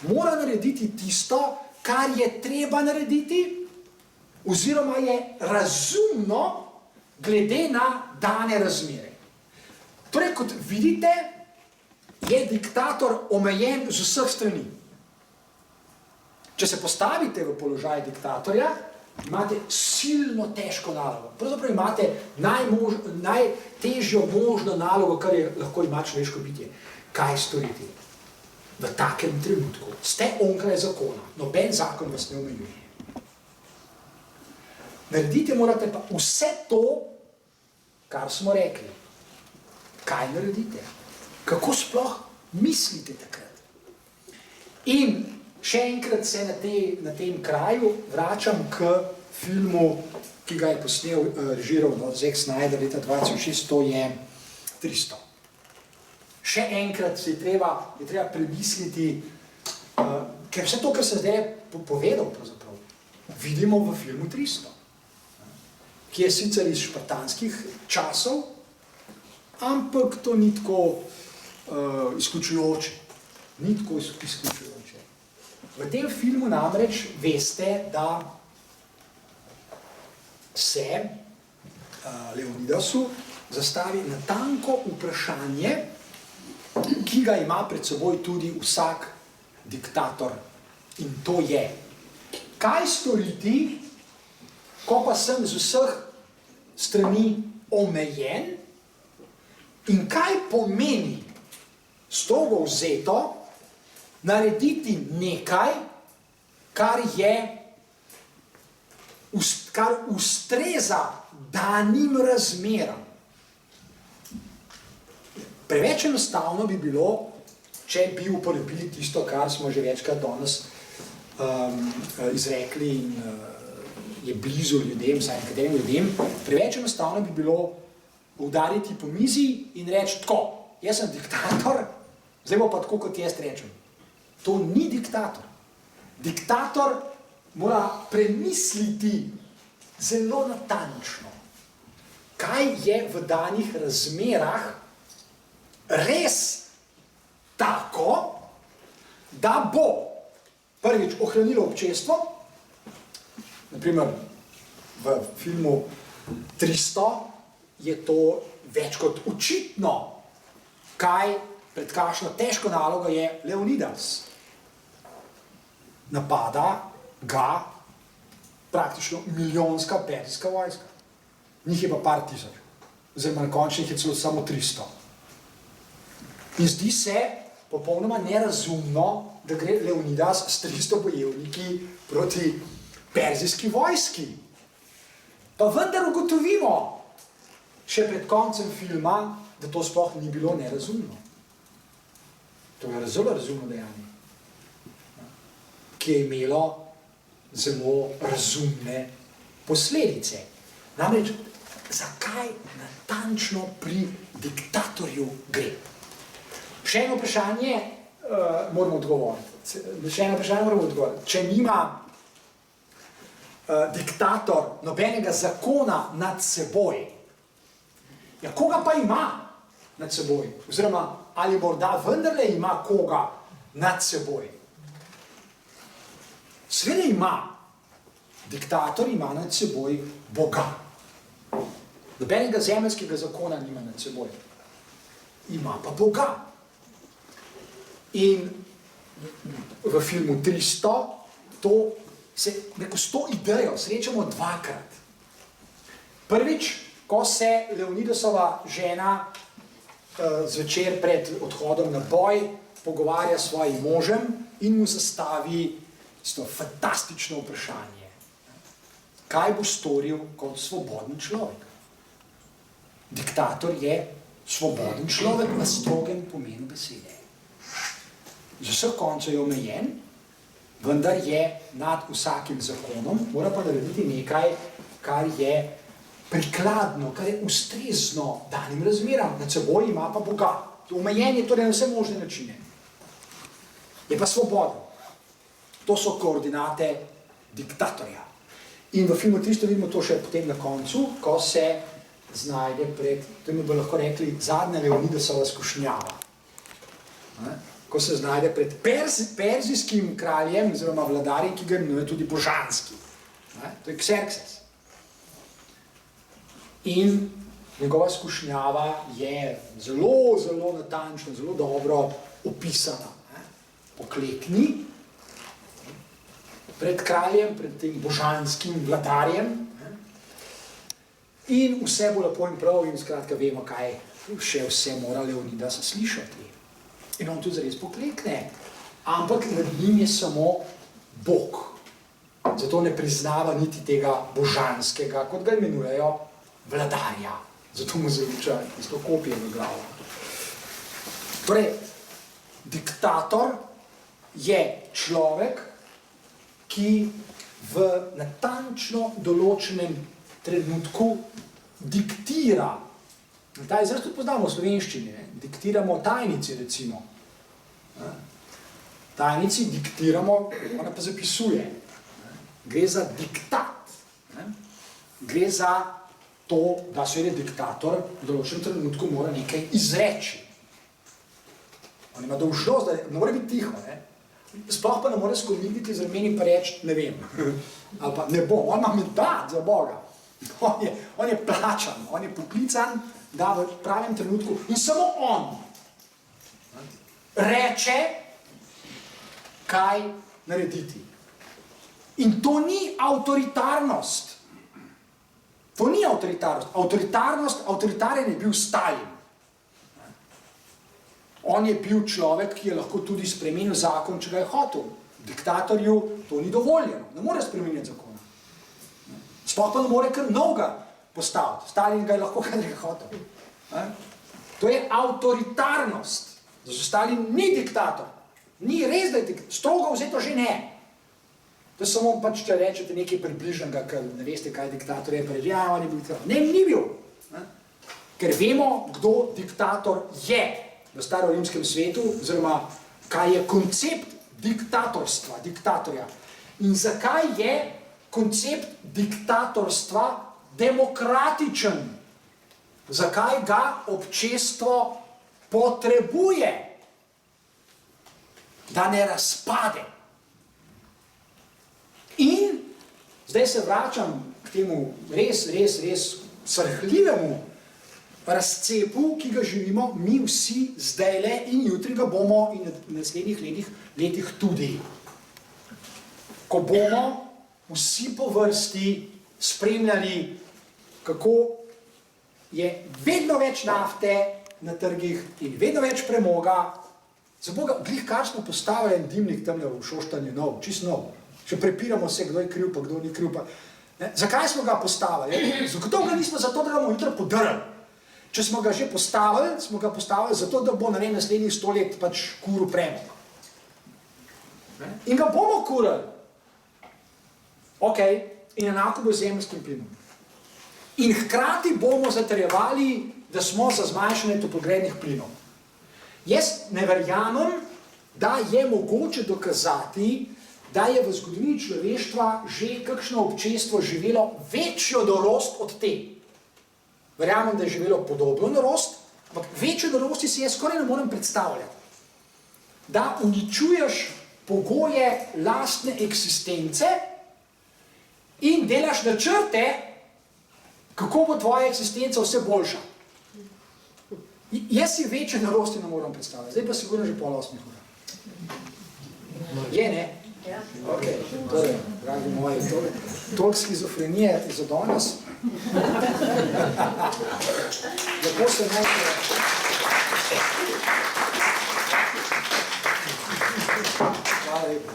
mora narediti tisto, kar je treba narediti, oziroma je razumno glede na dane razmere. Torej, kot vidite, je diktator omejen z vseh strani. Če se postavite v položaj diktatorja, imate silno težko nalogo. Pravzaprav imate najtežjo možno nalogo, kar je lahko ima človeško bitje. Kaj storiti v takem trenutku? Ste onkraj zakona, noben zakon vas ne omejuje. Naredite morate pa vse to, kar smo rekli. Kaj naredite? Kako sploh mislite takrat? In še enkrat se na tem kraju vračam k filmu, ki ga je posnel, režiral Zack Snyder leta 2006, to je 300. Še enkrat je treba premisliti, ker vse to, kar sem zdaj povedal, pravzaprav, vidimo v filmu 300, ki je sicer iz špartanskih časov, ampak to ni tako izključujoče. Ni tako izključujoče. V tem filmu namreč veste, da se Leonidasu zastavi natanko vprašanje, ki ga ima pred seboj tudi vsak diktator. In to je, kaj storiti, ko pa sem z vseh strani omejen in kaj pomeni strogo vzeto narediti nekaj, kar ustreza danim razmeram. Preveč enostavno bi bilo, če bi uporabili tisto, kar smo že večkrat danes izrekli in je blizu ljudem, vsaj nekaterim ljudem, preveč enostavno bi bilo udariti po mizi in reči tako, jaz sem diktator, zdaj bo pa tako, kot jaz rečem. To ni diktator. Diktator mora premisliti zelo natančno, kaj je v danih razmerah res tako, da bo prvič ohranilo občestvo, naprimer v filmu 300 je to več kot očitno, pred kakšno težko nalogo je Leonidas. Napada ga praktično milijonska perzijska vojska. Njih je pa par tisoč, oziroma na končnih je celo samo 300. In zdi se popolnoma nerazumno, da gre Leonidas s 300 bojevniki proti perzijski vojski. Pa vendar ugotovimo, še pred koncem filma, da to sploh ni bilo nerazumno. To je zelo razumno dejanje, ki je imelo zelo razumne posledice. Namreč, zakaj natančno pri diktatorju gre? Še eno vprašanje moramo odgovoriti. Če nima diktator nobenega zakona nad seboj, ja, koga pa ima nad seboj? Oziroma, ali morda vendarle ima koga nad seboj? Seveda ima. Diktator ima nad seboj Boga. Nobenega zemeljskega zakona nima nad seboj. Ima pa Boga. In v filmu 300 s to idejo srečamo dvakrat. Prvič, ko se Leonidasova žena zvečer pred odhodom na boj pogovarja s svojim možem in mu zastavi to fantastično vprašanje. Kaj bo storil kot svoboden človek? Diktator je svoboden človek v strogem pomenu besede. Z vseh koncev je omejen, vendar je nad vsakim zakonom, mora pa narediti nekaj, kar je prikladno, kar je ustrezno danim razmeram. Nad seboj ima pa Boga. Omejen je torej na vse možne načine. Je pa svoboden. To so koordinate diktatorja. In v filmu 300 vidimo to še potem na koncu, ko se znajde pred, to mi bo lahko rekli, zadnja Leonidasova skušnjava. Ko se znajde pred perzijskim kraljem, oziroma vladarjem, ki ga imenuje tudi božanski. To je Xerxes. In njegova skušnjava je zelo, zelo natančno, zelo dobro opisana. Poklekni pred kraljem, pred tem božanskim vladarjem in vse bo lepo in prav in skratka vemo, kaj še vse mora Leonidas slišati. In on tudi zares poklekne, ampak nad njim je samo Bog. Zato ne priznava niti tega božanskega, kot ga imenujejo, vladarja. Zato mu zaviča isto kopije v glavo. Torej, diktator je človek, ki v natančno določenem trenutku diktira. Ta izraz tudi poznamo v slovenščini. Diktiramo tajnici, recimo. Tajnici diktiramo, ona pa zapisuje. Gre za diktat. Gre za to, da seveda diktator v določenem trenutku mora nekaj izreči. On ima dolžnost, da ne mora biti tiho. Sploh pa ne more skomigniti z rameni pa reči, ne vem. Ali pa ne bo, on ima mandat za Boga. On je plačan, on je poklican, da v pravem trenutku in samo on reče, kaj narediti. In to ni avtoritarnost. To ni avtoritarnost. Avtoritaren je bil Stalin. On je bil človek, ki je lahko tudi spremenil zakon, če ga je hotel. Diktatorju to ni dovoljeno. Ne more spremeniti zakona. Sploh pa ne more kar novega postaviti. Stalin ga je lahko kaj hotel. To je avtoritarnost. Zato Stalin ni diktator. Ni res, da je diktator. Strogo vzeto že ne. To je samo pač, če rečete nekaj približnega, ker ne veste, kaj diktator je, pa reči, ja, on je bil diktator. Ne, ni bil. Ker vemo, kdo diktator je v starorimskem svetu, oziroma kaj je koncept diktatorstva, diktatorja. In zakaj je koncept diktatorstva demokratičen? Zakaj ga občestvo potrebuje? Da ne razpade. In zdaj se vračam k temu res srhljivemu razcepu, ki ga živimo mi vsi zdajle in jutri ga bomo in v naslednjih letih tudi. Ko bomo vsi po vrsti spremljali, kako je vedno več nafte na trgih in vedno več premoga. Za Boga, glih kar smo postavili en dimnik tamle v Šoštanju nov, čisto nov. Še prepiramo se, kdo je kriv, pa kdo ni kriv. Pa. Zakaj smo ga postavili? Zagotovo ga nismo zato, da ga bomo jutro podrli. Če smo ga že postavili, smo ga postavili zato, da bo naslednjih 100 let pač kuril premog. In ga bomo kurili. Ok, in enako bo z zemeljskim plinom. In hkrati bomo zatrjevali, da smo za zmanjšanje toplogrednih plinov. Jaz ne verjamem, da je mogoče dokazati, da je v zgodovini človeštva že kakšno občestvo živelo večjo norost od te. Verjamem, da je živelo podobno norost, ampak večjo norosti si jaz skoraj ne morem predstavljati. Da uničuješ pogoje lastne eksistence in delaš načrte, kako bo tvoja eksistenca vse boljša. Jaz si večje norosti ne moram predstavljati. Zdaj pa sigurno že 7:30 ura. Je, ne? Ja. Ok, torej, dragi moji, toliko skizofrenije za danes. Lepo se najte. Hvala lepo.